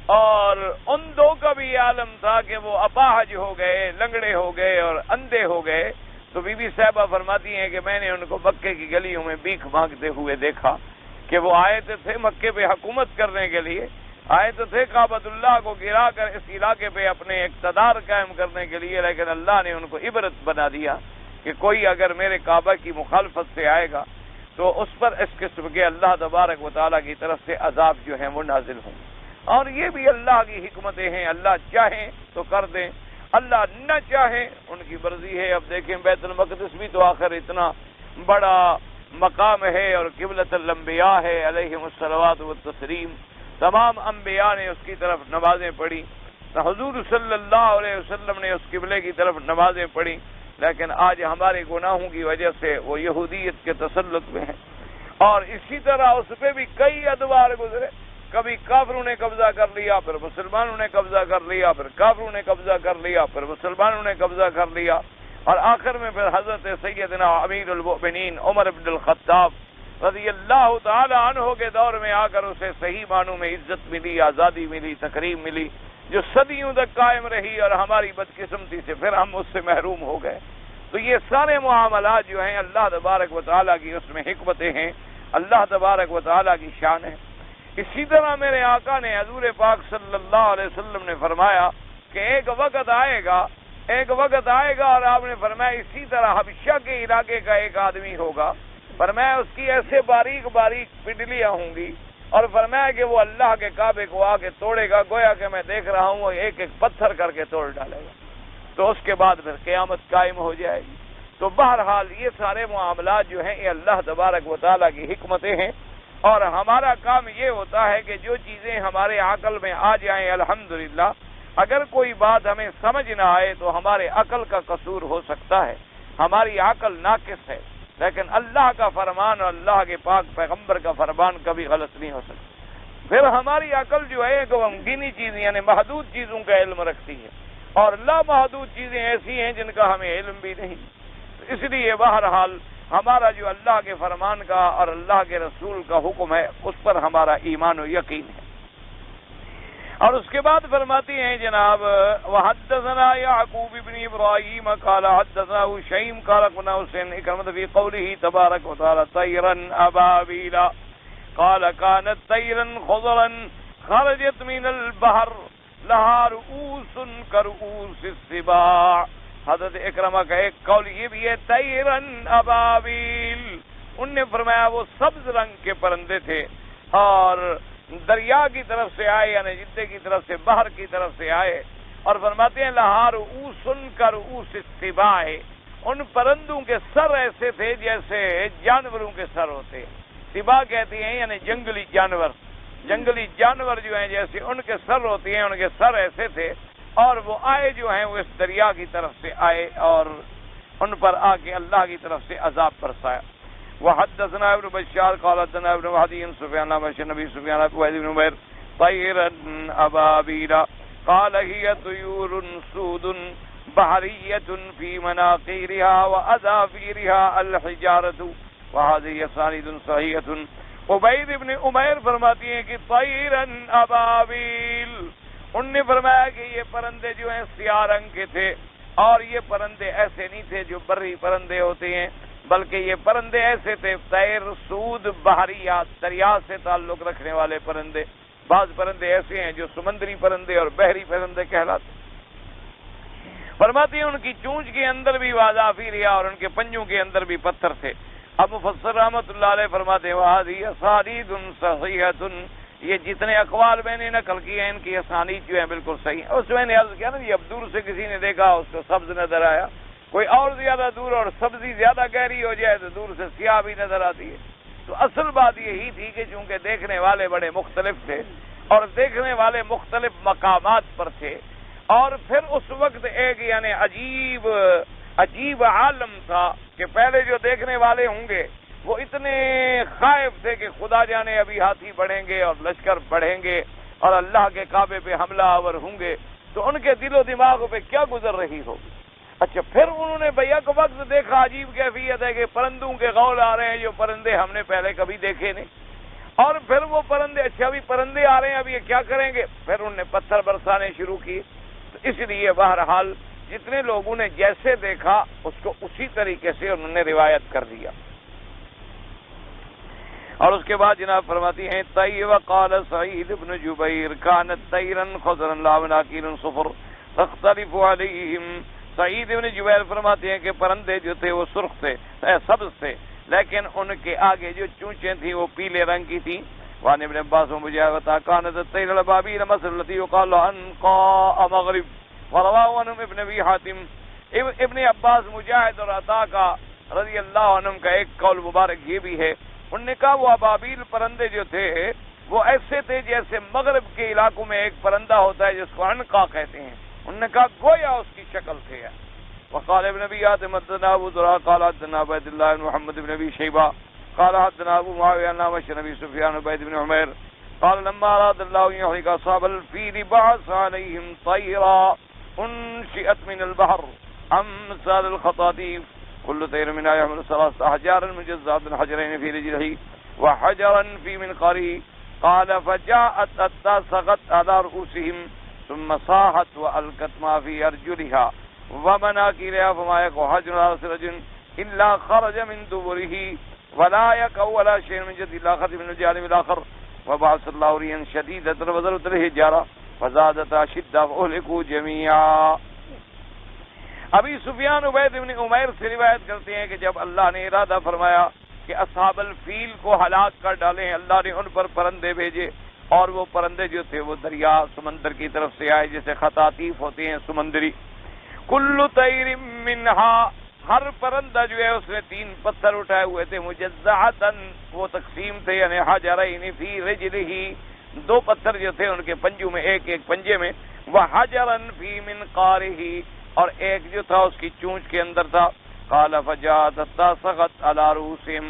اور ان 2 کا بھی یہ عالم تھا کہ وہ اپاہج ہو گئے، لنگڑے ہو گئے اور اندھے ہو گئے۔ تو بی بی صاحبہ فرماتی ہیں کہ میں نے ان کو مکے کی گلیوں میں بھیک مانگتے ہوئے دیکھا کہ وہ آئے تھے مکے پہ حکومت کرنے کے لیے، آئے تو تھے کعبۃ اللہ کو گرا کر اس علاقے پہ اپنے اقتدار قائم کرنے کے لیے، لیکن اللہ نے ان کو عبرت بنا دیا کہ کوئی اگر میرے کعبہ کی مخالفت سے آئے گا تو اس پر اس قسم کے اللہ تبارک و تعالیٰ کی طرف سے عذاب جو ہیں وہ نازل ہوں۔ اور یہ بھی اللہ کی حکمتیں ہیں، اللہ چاہیں تو کر دیں، اللہ نہ چاہیں ان کی مرضی ہے۔ اب دیکھیں بیت المقدس بھی تو آخر اتنا بڑا مقام ہے اور قبلۃ الانبیاء ہے علیہم الصلوات والتسلیم، تمام انبیاء نے اس کی طرف نمازیں پڑھی، حضور صلی اللہ علیہ وسلم نے اس قبلے کی طرف نمازیں پڑھی، لیکن آج ہمارے گناہوں کی وجہ سے وہ یہودیت کے تسلط میں ہیں۔ اور اسی طرح اس پہ بھی کئی ادوار گزرے، کبھی کافروں نے قبضہ کر لیا، پھر مسلمانوں نے قبضہ کر لیا، پھر کافروں نے قبضہ کر لیا، پھر مسلمانوں نے قبضہ کر لیا، اور آخر میں پھر حضرت سیدنا امیر المؤمنین عمر بن الخطاب رضی اللہ تعالی عنہ کے دور میں آ کر اسے صحیح معنوں میں عزت ملی، آزادی ملی، تکریم ملی، جو صدیوں تک قائم رہی، اور ہماری بدقسمتی سے پھر ہم اس سے محروم ہو گئے۔ تو یہ سارے معاملات جو ہیں اللہ تبارک و تعالیٰ کی اس میں حکمتیں ہیں، اللہ تبارک و تعالیٰ کی شان ہے۔ اسی طرح میرے آقا نے حضور پاک صلی اللہ علیہ وسلم نے فرمایا کہ ایک وقت آئے گا اور آپ نے فرمایا اسی طرح حبشہ کے علاقے کا ایک آدمی ہوگا، فرمایا اس کی ایسے باریک باریک پنڈلیاں ہوں گی، اور فرمایا کہ وہ اللہ کے کعبے کو آ کے توڑے گا، گویا کہ میں دیکھ رہا ہوں وہ ایک ایک پتھر کر کے توڑ ڈالے گا، تو اس کے بعد پھر قیامت قائم ہو جائے گی۔ تو بہرحال یہ سارے معاملات جو ہیں یہ اللہ تبارک و تعالیٰ کی حکمتیں ہیں، اور ہمارا کام یہ ہوتا ہے کہ جو چیزیں ہمارے عقل میں آ جائیں الحمدللہ، اگر کوئی بات ہمیں سمجھ نہ آئے تو ہمارے عقل کا قصور ہو سکتا ہے، ہماری عقل ناقص ہے، لیکن اللہ کا فرمان اور اللہ کے پاک پیغمبر کا فرمان کبھی غلط نہیں ہو سکتا۔ پھر ہماری عقل جو ہے کہ ہم گنی چیزیں یعنی محدود چیزوں کا علم رکھتی ہے، اور لامحدود چیزیں ایسی ہیں جن کا ہمیں علم بھی نہیں۔ اس لیے بہرحال ہمارا جو اللہ کے فرمان کا اور اللہ کے رسول کا حکم ہے اس پر ہمارا ایمان و یقین ہے۔ اور اس کے بعد فرماتی ہیں جناب وحدثنا یعقوب بن ابراہیم قال حدثنا شیم قال قلنا حسین اکرمت فی قوله تبارک و تعالی طیرا ابابیلا قال كانت طیرا خضرا خرجت من البحر لها رؤوس كرؤوس السباع۔ حضرت اکرمہ کا ایک قول یہ بھی ہے طیرا ابابیل، ان نے فرمایا وہ سبز رنگ کے پرندے تھے اور دریا کی طرف سے آئے یعنی جدے کی طرف سے بحر کی طرف سے آئے، اور فرماتے ہیں لہا رؤوس کرؤوس السباع، ان پرندوں کے سر ایسے تھے جیسے جانوروں کے سر ہوتے، سباع کہتی ہیں یعنی جنگلی جانور جو ہیں جیسے ان کے سر ہوتے ہیں، ان کے سر ایسے تھے، اور وہ آئے جو ہیں وہ اس دریا کی طرف سے آئے اور ان پر آ کے اللہ کی طرف سے عذاب برسایا۔ وحدثنا ابن بشار قال حدثنا ابن مهدي سفيان عن النبي سفيان عن عبيد بن عمير طيرا أبابيل قال هي طيور سود بحرية في مناقيرها وأظافيرها الحجارة وهذه اسانید صحیحۃ۔ عبید ابن عمیر فرماتی ہیں کہ طیرن ابابیل، ان نے فرمایا کہ یہ پرندے جو ہیں سیاہ رنگ کے تھے، اور یہ پرندے ایسے نہیں تھے جو بری پرندے ہوتے ہیں، بلکہ یہ پرندے ایسے تھے طیر سود بحریہ، دریا سے تعلق رکھنے والے پرندے۔ بعض پرندے ایسے ہیں جو سمندری پرندے اور بحری پرندے کہلاتے۔ فرماتی ہیں ان کی چونچ کے اندر بھی واضافی ریا اور ان کے پنجوں کے اندر بھی پتھر تھے۔ اب مفسر رحمۃ اللہ علیہ فرماتے ہیں وہذی اسانید صحیحۃ، یہ جتنے اقوال میں نے نقل کیے ہیں ان کی اسانید جو ہیں بالکل صحیح ہیں۔ اس میں نے عرض کیا نا جی، اب دور سے کسی نے دیکھا اس کو سبز نظر آیا، کوئی اور زیادہ دور اور سبزی زیادہ گہری ہو جائے تو دور سے سیاہ بھی نظر آتی ہے۔ تو اصل بات یہی تھی کہ چونکہ دیکھنے والے بڑے مختلف تھے اور دیکھنے والے مختلف مقامات پر تھے، اور پھر اس وقت ایک یعنی عجیب عالم تھا کہ پہلے جو دیکھنے والے ہوں گے وہ اتنے خائف تھے کہ خدا جانے ابھی ہاتھی بڑھیں گے اور لشکر بڑھیں گے اور اللہ کے کعبے پہ حملہ آور ہوں گے، تو ان کے دل و دماغ پہ کیا گزر رہی ہوگی۔ اچھا پھر انہوں نے بیک وقت دیکھا عجیب کیفیت ہے کہ پرندوں کے غول آ رہے ہیں جو پرندے ہم نے پہلے کبھی دیکھے نہیں، اور پھر وہ پرندے اچھا ابھی پرندے آ رہے ہیں اب یہ کیا کریں گے، پھر انہوں نے پتھر برسانے شروع کیے۔ تو اس لیے بہرحال جتنے لوگوں نے جیسے دیکھا اس کو اسی طریقے سے انہوں نے روایت کر دیا۔ اور اس کے بعد جناب فرماتی ہیں طیب قال سعید بن جبیر كانت طیرا خضرا لا مناکیر صفر تختلف علیہم۔ سعید بن جبیر فرماتے ہیں کہ پرندے جو تھے وہ سرخ تھے، سبز تھے، لیکن ان کے آگے جو چونچیں تھیں وہ پیلے رنگ کی تھیں۔ وعن ابن عباس مجاہد كانت الطير الابابيل مثل التي يقال عنقاء مغرب ورواه عنهم ابن ابی حاتم۔ ابن عباس مجاہد اور عطا کا رضی اللہ عنہم کا ایک قول مبارک یہ بھی ہے، انہوں نے کہا وہ ابابیل پرندے جو تھے وہ ایسے تھے جیسے مغرب کے علاقوں میں ایک پرندہ ہوتا ہے جس کو عنقا کہتے ہیں، انہوں نے کہا گویا اس کی شکل تھے۔ وقال ابن ابی حاتم حدثنا ابو زرع قال حدثنا عبید اللہ بن محمد بن ابی شیبہ قال حدثنا ابو معاویہ عن معمر عن ابی سفیان عن عبید بن عمیر قال لما اراد الله ان يهلك اصحاب الفيل بعث عليهم طيرا انشئت من البحر امثال الخطاطيف كل طير منها يحمل 3 احجار مجزات حجرين في رجله وحجرا في منقاره قال فجاءت حتى سقط على رؤوسهم ثم صاحت والقت ما في ارجلها ومناكيرها فما يقع حجر على رجل الا خرج من دبره ولا يقع ولا شيء من جد الا خرج من الجانب الاخر وبعث الله ريحا شديدة وضربت الحجارة فزادت شدة فأهلكوا جميعا۔ ابھی سفیان عبید بن عمیر سے روایت کرتے ہیں کہ جب اللہ نے ارادہ فرمایا کہ اصحاب الفیل کو ہلاک کر ڈالیں، اللہ نے ان پر پرندے بھیجے، اور وہ پرندے جو تھے وہ دریا سمندر کی طرف سے آئے جیسے خطاطیف ہوتے ہیں سمندری۔ کل طیر منہا، ہر پرندہ جو ہے اس نے 3 پتھر اٹھائے ہوئے تھے، مجزعتن وہ تقسیم تھے، یعنی حجرین فی رجلہ 2 پتھر جو تھے ان کے پنجوں میں، ایک پنجے میں، وحجرن فی منقارہ اور ایک جو تھا اس کی چونچ کے اندر تھا۔ قال فجاءت حتى سقط على رؤوسهم،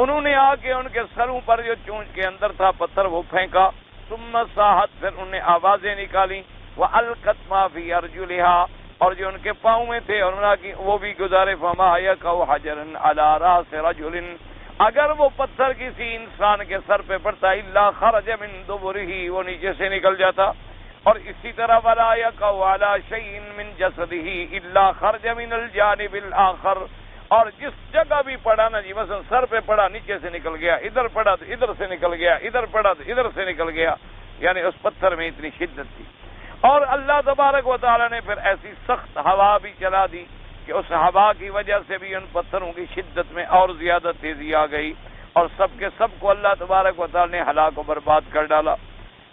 انہوں نے آ کے ان کے سروں پر جو چونچ کے اندر تھا پتھر وہ پھینکا، ثم صاحت پھر انہوں نے آوازیں نکالی، والقت ما فی ارجلها اور جو ان کے پاؤں میں تھے اور وہ بھی گزارے، فما يقع حجرا على راس رجل، اگر وہ پتھر کسی انسان کے سر پہ پڑتا الا خرج من دبرہ وہ نیچے سے نکل جاتا، اور اسی طرح ولا يقع على شيء من جسده الا خرج من الجانب الاخر، اور جس جگہ بھی پڑا نا جی مثلا سر پہ پڑا نیچے سے نکل گیا، ادھر پڑا تو ادھر سے نکل گیا، ادھر پڑا تو ادھر سے نکل گیا، یعنی اس پتھر میں اتنی شدت تھی۔ اور اللہ تبارک و تعالی نے پھر ایسی سخت ہوا بھی چلا دی کہ اس ہوا کی وجہ سے بھی ان پتھروں کی شدت میں اور زیادہ تیزی آ گئی، اور سب کے سب کو اللہ تبارک و تعالی نے ہلاک و برباد کر ڈالا۔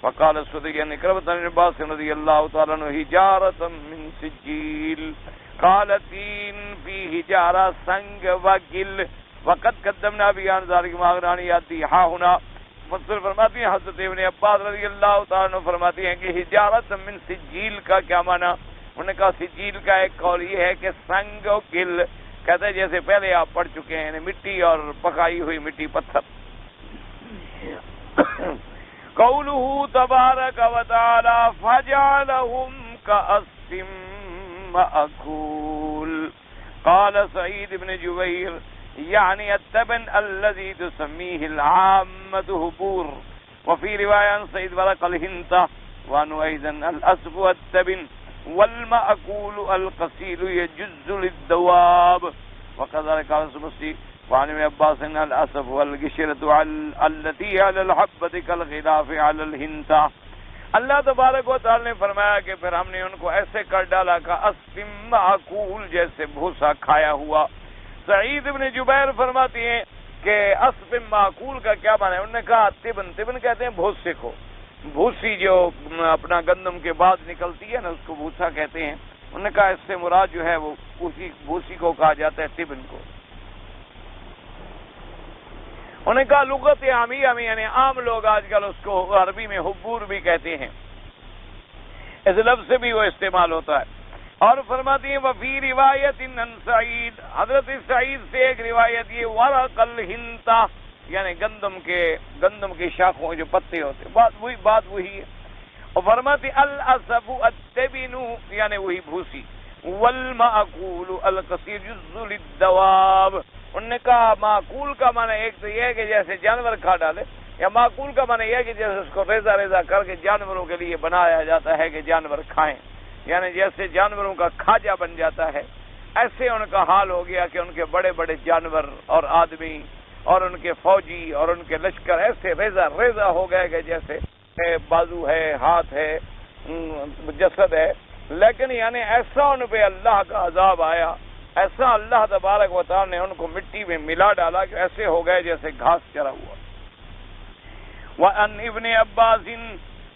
وقال السدی ان اکرمۃ بن عباس رضی اللہ تعالی عنہ حجارۃ من سجیل قالتین فی حجارہ سنگ وگل وقد قدمنا بیان ذالک ماغرانیاتی ہا ہونا۔ مفسر فرماتی ہیں حضرت ابن عباس رضی اللہ تعالیٰ عنہ فرماتی ہیں کہ حجارت من سجیل کا کیا معنی؟ انہوں نے کہا سجیل کا ایک قول یہ ہے کہ سنگ و گل، کہتے ہیں جیسے پہلے آپ پڑھ چکے ہیں، مٹی اور پکائی ہوئی مٹی پتھر. قوله تبارک و تعالی فجعلهم كعصف مأکول. قال سعید بن جبیر يعني التبن الذي تسميه العامة هبور. وفي رواية عن سعيد ورق الهنطة وعنه أيضا الأسف والتبن والمأكول القصيل يجز للدواب. وكذلك قال سمسي وعن ابن عباس الأسف والقشرة التي على الحبة كالغلاف على الهنطة. اللہ تبارک و تعالی نے فرمایا کہ پھر ہم نے ان کو ایسے کر ڈالا کہ اسفم معقول، جیسے بھوسا کھایا ہوا. سعید ابن جبیر فرماتی ہیں کہ اسفم معقول کا کیا معنی ہے؟ انہوں نے کہا تبن، تبن کہتے ہیں بھوسے کو، بھوسی جو اپنا گندم کے بعد نکلتی ہے نا اس کو بھوسا کہتے ہیں. انہوں نے کہا اس سے مراد جو ہے وہ اسی بھوسی کو کہا جاتا ہے، تبن کو. انہوں نے کہا لغت عامیہ میں یعنی عام لوگ آج کل اس کو عربی میں حبور بھی کہتے ہیں، اس لفظ سے بھی وہ استعمال ہوتا ہے. اور فرماتی ہیں وفی روایت ان سعید، حضرت سعید سے ایک روایت یہ ورق الہنطہ یعنی گندم کی شاخوں کے جو پتے ہوتے، بات وہی ہے. اور فرماتی الاسف التبن یعنی وہی بھوسی، والمأکول القصیر جز للدواب. انہوں نے کہا معقول کا معنی ایک تو یہ ہے کہ جیسے جانور کھا ڈالے، یا معقول کا معنی یہ ہے کہ جیسے اس کو ریزہ ریزہ کر کے جانوروں کے لیے بنایا جاتا ہے کہ جانور کھائیں، یعنی جیسے جانوروں کا کھاجا بن جاتا ہے، ایسے ان کا حال ہو گیا کہ ان کے بڑے بڑے جانور اور آدمی اور ان کے فوجی اور ان کے لشکر ایسے ریزہ ریزہ ہو گئے کہ جیسے بازو ہے، ہاتھ ہے، جسد ہے. لیکن یعنی ایسا ان پہ اللہ کا عذاب آیا، ایسا اللہ تبارک و تعالی نے ان کو مٹی میں ملا ڈالا کہ ایسے ہو گئے جیسے گھاس چرا ہوا. وَأَنْ ابن عباس،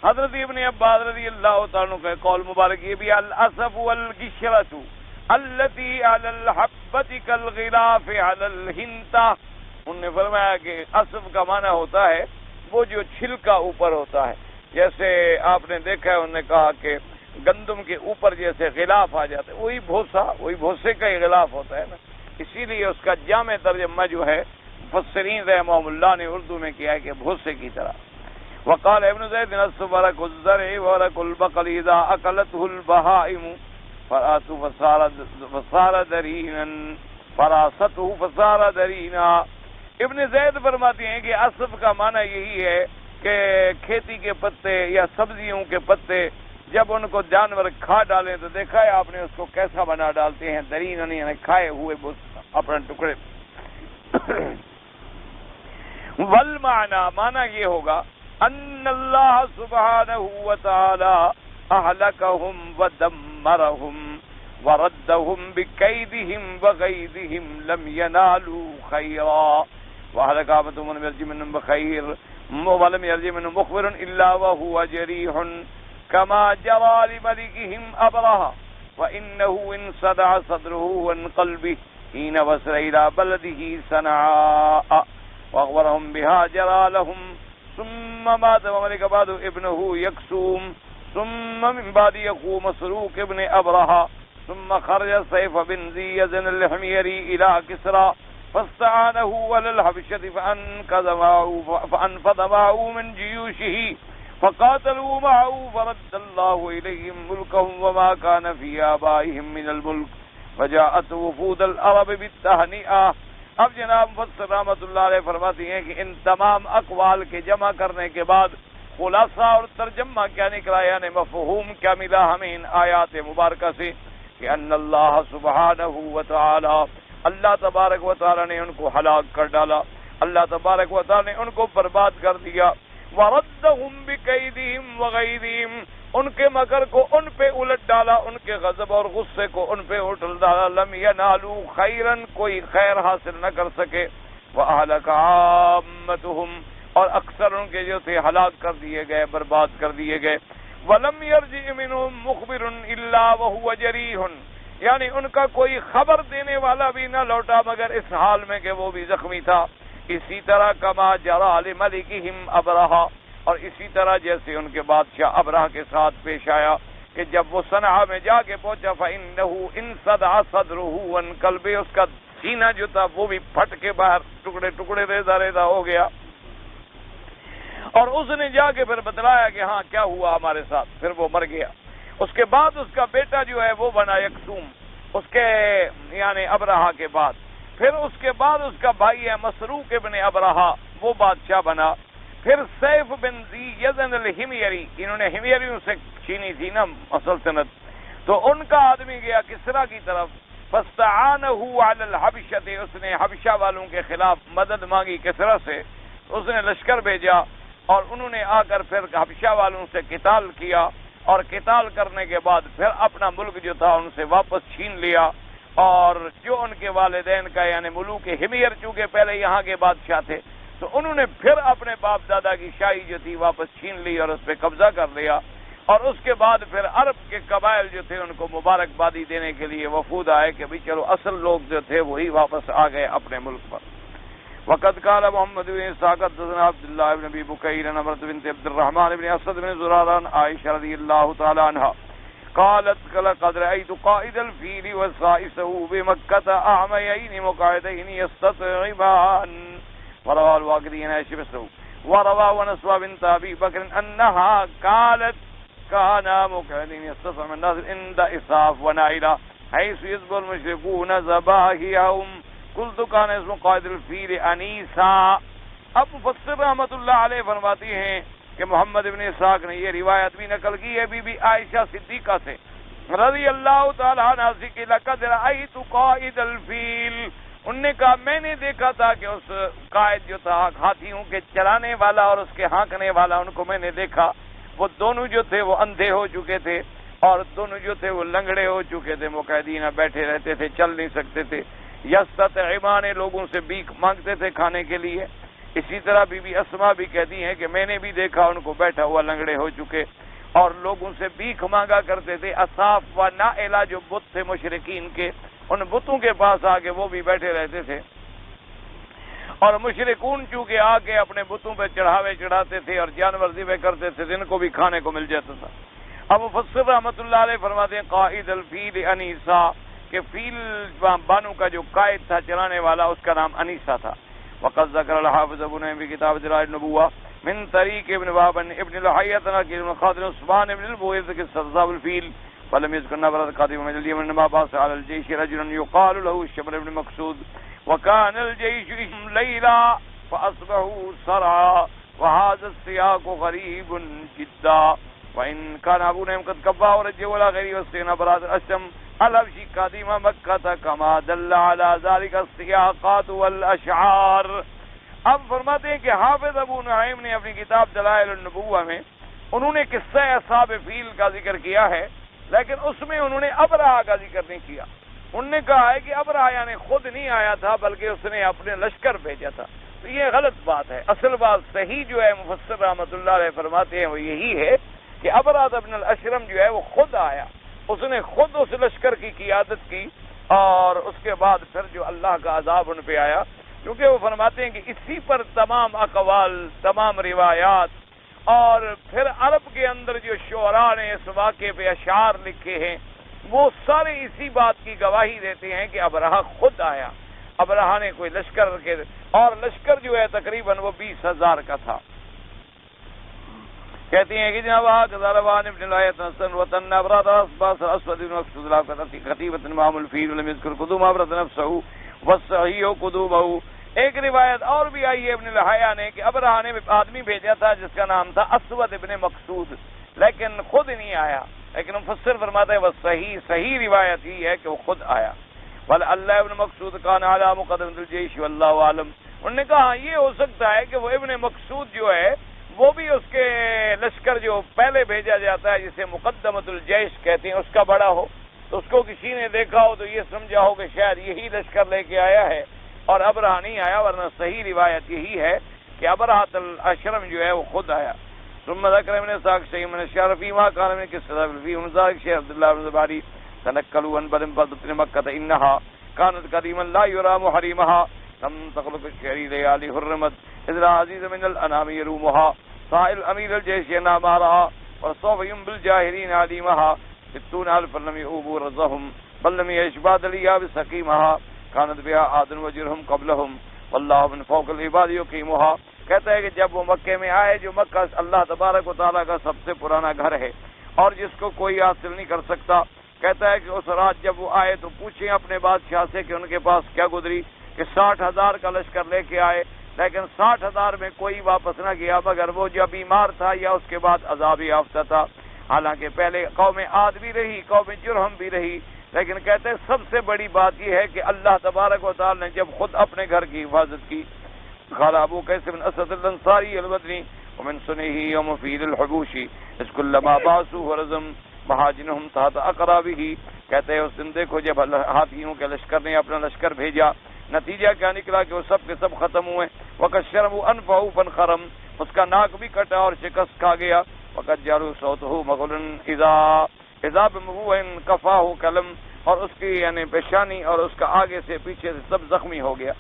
حضرت ابن عباس رضی اللہ تعالیٰ عنہ کا قول مبارک یہ بھی الاسف والقشرة التي على الحبة كالغلاف على الهنطة. انہوں نے فرمایا کہ اسف کا معنی ہوتا ہے وہ جو چھلکا اوپر ہوتا ہے، جیسے آپ نے دیکھا ہے انہوں نے کہا کہ گندم کے اوپر جیسے غلاف آ جاتا ہے، وہی بھوسے کا ہی غلاف ہوتا ہے نا. اسی لیے اس کا جامع ترجمہ جو ہے مفسرین رحمہم اللہ نے اردو میں کیا ہے کہ بھوسے کی طرح. وقال ابن زید الصف ورق الزرع ورق البقل اذا اکلته البهائم فصار درینا فراسته فصار درینا. ابن زید فرماتے ہیں کہ اسف کا معنی یہی ہے کہ کھیتی کے پتے یا سبزیوں کے پتے جب ان کو جانور کھا ڈالیں تو دیکھا ہے آپ نے اس کو کیسا بنا ڈالتے ہیں، درین یعنی کھائے ہوئے اپنے ٹکڑے. والمعنی معنی یہ ہوگا ان اللہ سبحانہ وتعالی اہلکہم ودمرہم وردہم بکیدہم وغیظہم لم ینالوا خیرا وَأَهْلَكَ عَامَةٌ مَّنْ يَرْجِ مِنْهُمْ بِخَيْرٍ وَلَمْ يَرْجِ مِنْهُمْ مُخْبِرٌ إِلَّا وَهُوَ جَرِيحٌ كَمَا جَرَى لِمَلِكِهِمْ أَبْرَهَ وَإِنَّهُ إِنْ صَدَعَ صَدْرُهُ عَنْ قَلْبِهِ حِينَ وَصَلَ إِلَىٰ بَلَدِهِ صَنْعَاءَ وَأَخْبَرَهُم بِهَا جَرَى لَهُمْ ثُمَّ مَاتَ وَمَلِكَ بَعْدُ ابْنُهُ يَكْسُومُ ثُمَّ مِنْ بَعْدِ يَقُومُ مسروق ابن أبرهة ثُمَّ خَرَجَ سَيْفَ بِنْ ذِي يَزْنِ الْحِمْيَرِ إِلَىٰ كِسْرَى فاستعانه على الحبشة فأنفذ معه من جيوشه فقاتلوا معه فرد الله إليهم ملكهم وما كان في آبائهم من الملك فجاءت وفود العرب بالتهنئة. اب جناب مفسر رحمۃ اللہ علیہ فرماتی ہیں کہ ان تمام اقوال کے جمع کرنے کے بعد خلاصہ اور ترجمہ کیا نکلا، یعنی مفہوم کیا ملا ہمیں ان آیات مبارکہ سے کہ ان اللہ سبحانہ وتعالی، اللہ تبارک و تعالی نے ان کو ہلاک کر ڈالا، اللہ تبارک و تعالی نے ان کو برباد کر دیا. وردہم بکیدہم وغیظہم، ان کے مکر کو ان پہ الٹ ڈالا، ان کے غضب اور غصے کو ان پہ الٹ ڈالا. لم ینالوا خیرا، کوئی خیر حاصل نہ کر سکے. وَأَهْلَكَ عَامَّتُهُمْ، اور اکثر ان کے جو تھے ہلاک کر دیے گئے، برباد کر دیے گئے. وَلَمْ يَرْجِعْ مِنْهُمْ مُخْبِرٌ إِلَّا وَهُوَ جَرِيحٌ، یعنی ان کا کوئی خبر دینے والا بھی نہ لوٹا مگر اس حال میں کہ وہ بھی زخمی تھا. اسی طرح کما جرى لملکہم ابرہا، اور اسی طرح جیسے ان کے بادشاہ ابرہا کے ساتھ پیش آیا کہ جب وہ صنعا میں جا کے پہنچا فإنہ انصدع صدرہ عن قلبہ، اس کا سینہ جو تھا وہ بھی پھٹ کے باہر ٹکڑے ٹکڑے ریزہ ریزہ ہو گیا، اور اس نے جا کے پھر بتلایا کہ ہاں کیا ہوا ہمارے ساتھ، پھر وہ مر گیا۔ اس کے بعد اس کا بیٹا جو ہے وہ بنا یکسوم، اس کے یعنی ابرہا کے بعد، پھر اس کے بعد اس کا بھائی ہے مسروق ابن ابرہا، وہ بادشاہ بنا، پھر سیف بن ذی یزن الحمیری، انہوں نے حمیریوں سے چھینی تھی نا سلطنت، تو ان کا آدمی گیا کسریٰ کی طرف، فاستعانہ علی الحبشۃ، اس نے حبشہ والوں کے خلاف مدد مانگی کسریٰ سے، اس نے لشکر بھیجا اور انہوں نے آ کر پھر حبشہ والوں سے قتال کیا، اور قتال کرنے کے بعد پھر اپنا ملک جو تھا ان سے واپس چھین لیا، اور جو ان کے والدین کا یعنی ملوک حمیر چونکہ پہلے یہاں کے بادشاہ تھے تو انہوں نے پھر اپنے باپ دادا کی شاہی جو تھی واپس چھین لی اور اس پہ قبضہ کر لیا، اور اس کے بعد پھر عرب کے قبائل جو تھے ان کو مبارکبادی دینے کے لیے وفود آئے کہ بھئی چلو اصل لوگ جو تھے وہی واپس آ گئے اپنے ملک پر۔ وقد قال محمد بن اسحاق حدثنا عبد الله بن ابي بكير عن عمرة بنت عبد الرحمن بن اسد بن زرارة عن عائشة رضي الله تعالى عنها قالت لقد رأيت قائد الفيل وسائسه بمكة أعميين مقعدين يستطعمان، وروى الواقدي عن عائشة مثله، وروى ونسوى بنت أبي بكر أنها قالت كانا مقعدين يستطعم الناس عند إساف ونائلة حيث يذبح المشركون ذبائحهم، قلت كان اسم قائد الفیل انیسا۔ اب مفسر رحمۃ اللہ علیہ فرماتی ہیں کہ محمد بن اسحاق نے یہ روایت بھی نقل کی ہے بی بی عائشہ صدیقہ سے رضی اللہ تعالی عنہا سے کہ لقد رأیت قائد الفیل، انہوں نے کہا میں نے دیکھا تھا کہ اس قائد جو تھا ہاتھیوں کے چلانے والا اور اس کے ہانکنے والا، ان کو میں نے دیکھا، وہ دونوں جو تھے وہ اندھے ہو چکے تھے اور دونوں جو تھے وہ لنگڑے ہو چکے تھے، مقعدین بیٹھے رہتے تھے، چل نہیں سکتے تھے، یستطعمان لوگوں سے بھیک مانگتے تھے کھانے کے لیے۔ اسی طرح بی بی اسما بھی کہتی ہیں کہ میں نے بھی دیکھا ان کو بیٹھا ہوا لنگڑے ہو چکے اور لوگوں سے بھیک مانگا کرتے تھے۔ اصاف و نائلہ جو بت تھے مشرکین کے، ان بتوں کے پاس آ کے وہ بھی بیٹھے رہتے تھے، اور مشرکون چونکہ آ کے اپنے بتوں پہ چڑھاوے چڑھاتے تھے اور جانور ذبح کرتے تھے، جن کو بھی کھانے کو مل جاتا تھا۔ اب مفسر رحمۃ اللہ علیہ فرماتے ہیں قائد الفیل انیسا، کہ فیل بانو کا جو قائد تھا چلانے والا اس کا نام انیسا تھا۔ وقد ذکر الحافظ ابو نعیم فی کتاب دلائل النبوہ من طریق ابن وهب ابن لحیۃ عن خالد عثمان ابن البویض کہ صذاب الفیل فلم يذكر نبرة قادم من اليمن انما باس على الجيش رجل يقال له الشمر بن مقصود وكان الجيش ليلا فاصبحوا سرعا، وهذا السياق غريب جدا، وان كان ابو نعیم قد كفى ورجه ولا غيره واستغنى براد الاشم الحبشی قادم مکہ کما دل علی ذلك السیاقات والاشعار۔ اب فرماتے ہیں کہ حافظ ابو نعیم نے اپنی کتاب دلائل النبوہ میں انہوں نے قصہ اصحاب فیل کا ذکر کیا ہے، لیکن اس میں انہوں نے ابرہا کا ذکر نہیں کیا۔ انہوں نے کہا ہے کہ ابرہا یعنی خود نہیں آیا تھا بلکہ اس نے اپنے لشکر بھیجا تھا، تو یہ غلط بات ہے۔ اصل بات صحیح جو ہے مفسر رحمۃ اللہ علیہ فرماتے ہیں وہ یہی ہے کہ ابرہہ بن الاشرم جو ہے وہ خود آیا، اس نے خود اس لشکر کی قیادت کی، اور اس کے بعد پھر جو اللہ کا عذاب ان پہ آیا، کیونکہ وہ فرماتے ہیں کہ اسی پر تمام اقوال، تمام روایات، اور پھر عرب کے اندر جو شعراء نے اس واقعے پہ اشعار لکھے ہیں وہ سارے اسی بات کی گواہی دیتے ہیں کہ ابرہہ خود آیا۔ ابرہہ نے کوئی لشکر کے، اور لشکر جو ہے تقریباً وہ 20,000 کا تھا۔ کہتی ہیں کہ جناب غزالوان ابن لایت نسن وطن ابراد اسباس اسود بن مقصود لا قطعی خطیبت امام الفیل ولم یذکر قدوم ابرد نفسه والصحیح قدومه۔ ایک روایت اور بھی آئی ہے ابن لحیہ نے کہ ابرہہ نے آدمی بھیجا تھا جس کا نام تھا اسود ابن مقصود، لیکن خود نہیں آیا، لیکن مفسر فرماتا ہے وہ صحیح روایت ہی ہے کہ وہ خود آیا۔ واللہ ابن مقصود کان علی مقدمۃ الجیش واللہ عالم، انہوں نے کہا یہ ہو سکتا ہے کہ وہ ابن مقصود جو ہے وہ بھی اس کے لشکر جو پہلے بھیجا جاتا ہے جسے مقدمۃ الجیش کہتے ہیں اس کا بڑا ہو، تو اس کو کسی نے دیکھا ہو تو یہ سمجھا ہو کہ شاید یہی لشکر لے کے آیا ہے اور ابرہہ نہیں آیا، ورنہ صحیح روایت یہی ہے کہ ابرہۃ الاشرم جو ہے وہ خود آیا۔ ثم ذکر ابن اسحاق شیء من الشعر فيما كان من قصة فيه مزاج شیخ عبداللہ بن زباری تنقلوا عن بن مکہ انها كانت قديما لا يرى محرمها لم تخلق الشعر ليالي حرمت اذ عزيز من الانام يرومها سائل امیر الجیش نامارا وصوف ينبل جاہرین علیمها 60,000 لم يؤبوا رزهم بل لم يشباد لیا بسقیمها کانت بہا عاد وجرهم قبلهم واللہ من فوق العباد یقیمها. کہتا ہے کہ جب وہ مکے میں آئے، جو مکہ اللہ تبارک و تعالیٰ کا سب سے پرانا گھر ہے اور جس کو کوئی حاصل نہیں کر سکتا، کہتا ہے کہ اس رات جب وہ آئے تو پوچھیں اپنے بادشاہ سے کہ ان کے پاس کیا گزری، کہ 60,000 کا لشکر لے کے آئے، لیکن 60,000 میں کوئی واپس نہ گیا مگر وہ جو بیمار تھا یا اس کے بعد عذاب یافتہ تھا. حالانکہ پہلے قوم عاد بھی رہی، قوم جرہم بھی رہی، لیکن کہتے ہیں سب سے بڑی بات یہ ہے کہ اللہ تبارک و تعالی نے جب خود اپنے گھر کی حفاظت کی. قال ابو قیس بن اسد الانصاری البدری ومن سنه يوم فيل الحبوشي اس كلما باسوا ورزم مہاجنهم تحت اقرابه. کہتے ہیں اس دن دیکھو جب ہاتھیوں کے لشکر نے اپنا لشکر بھیجا، نتیجہ کیا نکلا کہ وہ سب کے سب ختم ہوئے. وقد شربوا انفه فانخرم، اس کا ناک بھی کٹا اور شکست کھا گیا. وقد جاروا صوته مغلا اذا بمهو كفاه كلم، اور اس کی یعنی پیشانی اور اس کا آگے سے پیچھے سے سب زخمی ہو گیا.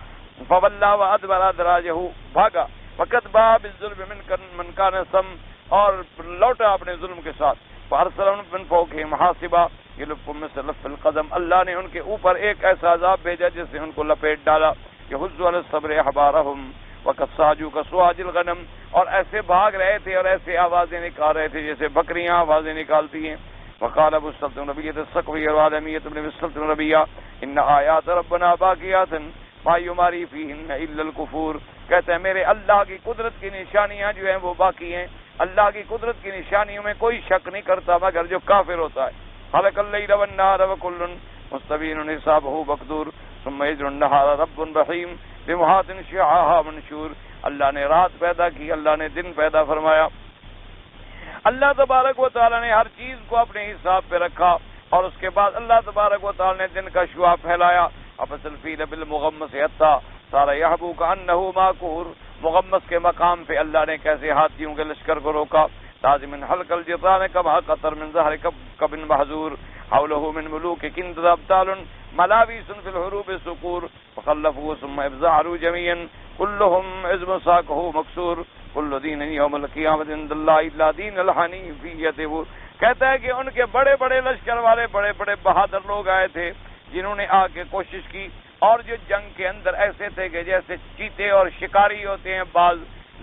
فواللہ وادبر دراجہ، بھاگا. وقت باب الظلم من کان سم، اور لوٹا اپنے ظلم کے ساتھ. فارسلهم من فوقهم حاصبا يلف مثل لف القدم، اللہ نے ان کے اوپر ایک ایسا عذاب بھیجا جس نے ان کو لپیٹ ڈالا. يهز على الصبر احبارهم وقد ساجوا كسواج الغنم، اور ایسے بھاگ رہے تھے اور ایسے آوازیں نکال رہے تھے جیسے بکریاں آوازیں نکالتی ہیں. وقال ابو السلطن ربيعة الثقفي العالمية ابن السلطن ربيعة ان آیات ربنا باقیات ما یماری فیہن الا الکفور. کہتے ہیں میرے اللہ کی قدرت کی نشانیاں جو ہیں وہ باقی ہیں، اللہ کی قدرت کی نشانیوں میں کوئی شک نہیں کرتا مگر جو کافر ہوتا ہے. خلق اللیل والنہار وکل مستبین حسابہ مقدور ثم یجر النہار رب رحیم بمحاط شعاعها منشور. اللہ نے رات پیدا کی، اللہ نے دن پیدا فرمایا. اللہ تبارک و تعالی نے ہر چیز کو اپنے حساب پہ رکھا، اور اس کے بعد اللہ تبارک و تعالی نے دن کا شعاع پھیلایا. افصل الفیل بالمغمس حتی صار یحبو کانہ ماکور، مغمس کے مقام پہ اللہ نے کیسے ہاتھیوں کے لشکر کو روکا. تازم من حلق الجطران کما قطر من ظہر کبن محظور حولہ من ملوک کند ابطال ملاویس فی الحروب سکور فخلفوا ثم ابزعروا جميعا كلهم عزم ساقه مکسور کل دین یوم القیامت عند اللہ الا دین الحنیفیت. کہتا ہے کہ ان کے بڑے بڑے لشکر والے بڑے بڑے بہادر لوگ آئے تھے جنہوں نے آ کے کوشش کی، اور جو جنگ کے اندر ایسے تھے کہ جیسے چیتے اور شکاری ہوتے ہیں باز،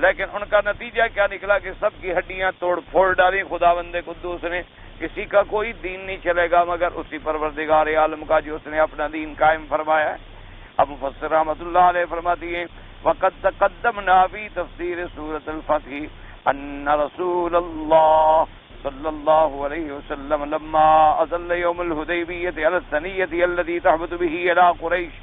لیکن ان کا نتیجہ کیا نکلا کہ سب کی ہڈیاں توڑ پھوڑ ڈالی خداوند قدوس نے. کسی کا کوئی دین نہیں چلے گا مگر اسی پروردگار عالم کا جو اس نے اپنا دین قائم فرمایا ہے. اب مفسر رحمۃ اللہ علیہ فرماتی ہیں وقد تقدمنا فی تفسیر سورۃ الفتح ان رسول اللہ صلی اللہ علیہ وسلم لما اذل یوم الحدیبیہ علی الثنیہ الذی تحبط به الی قریش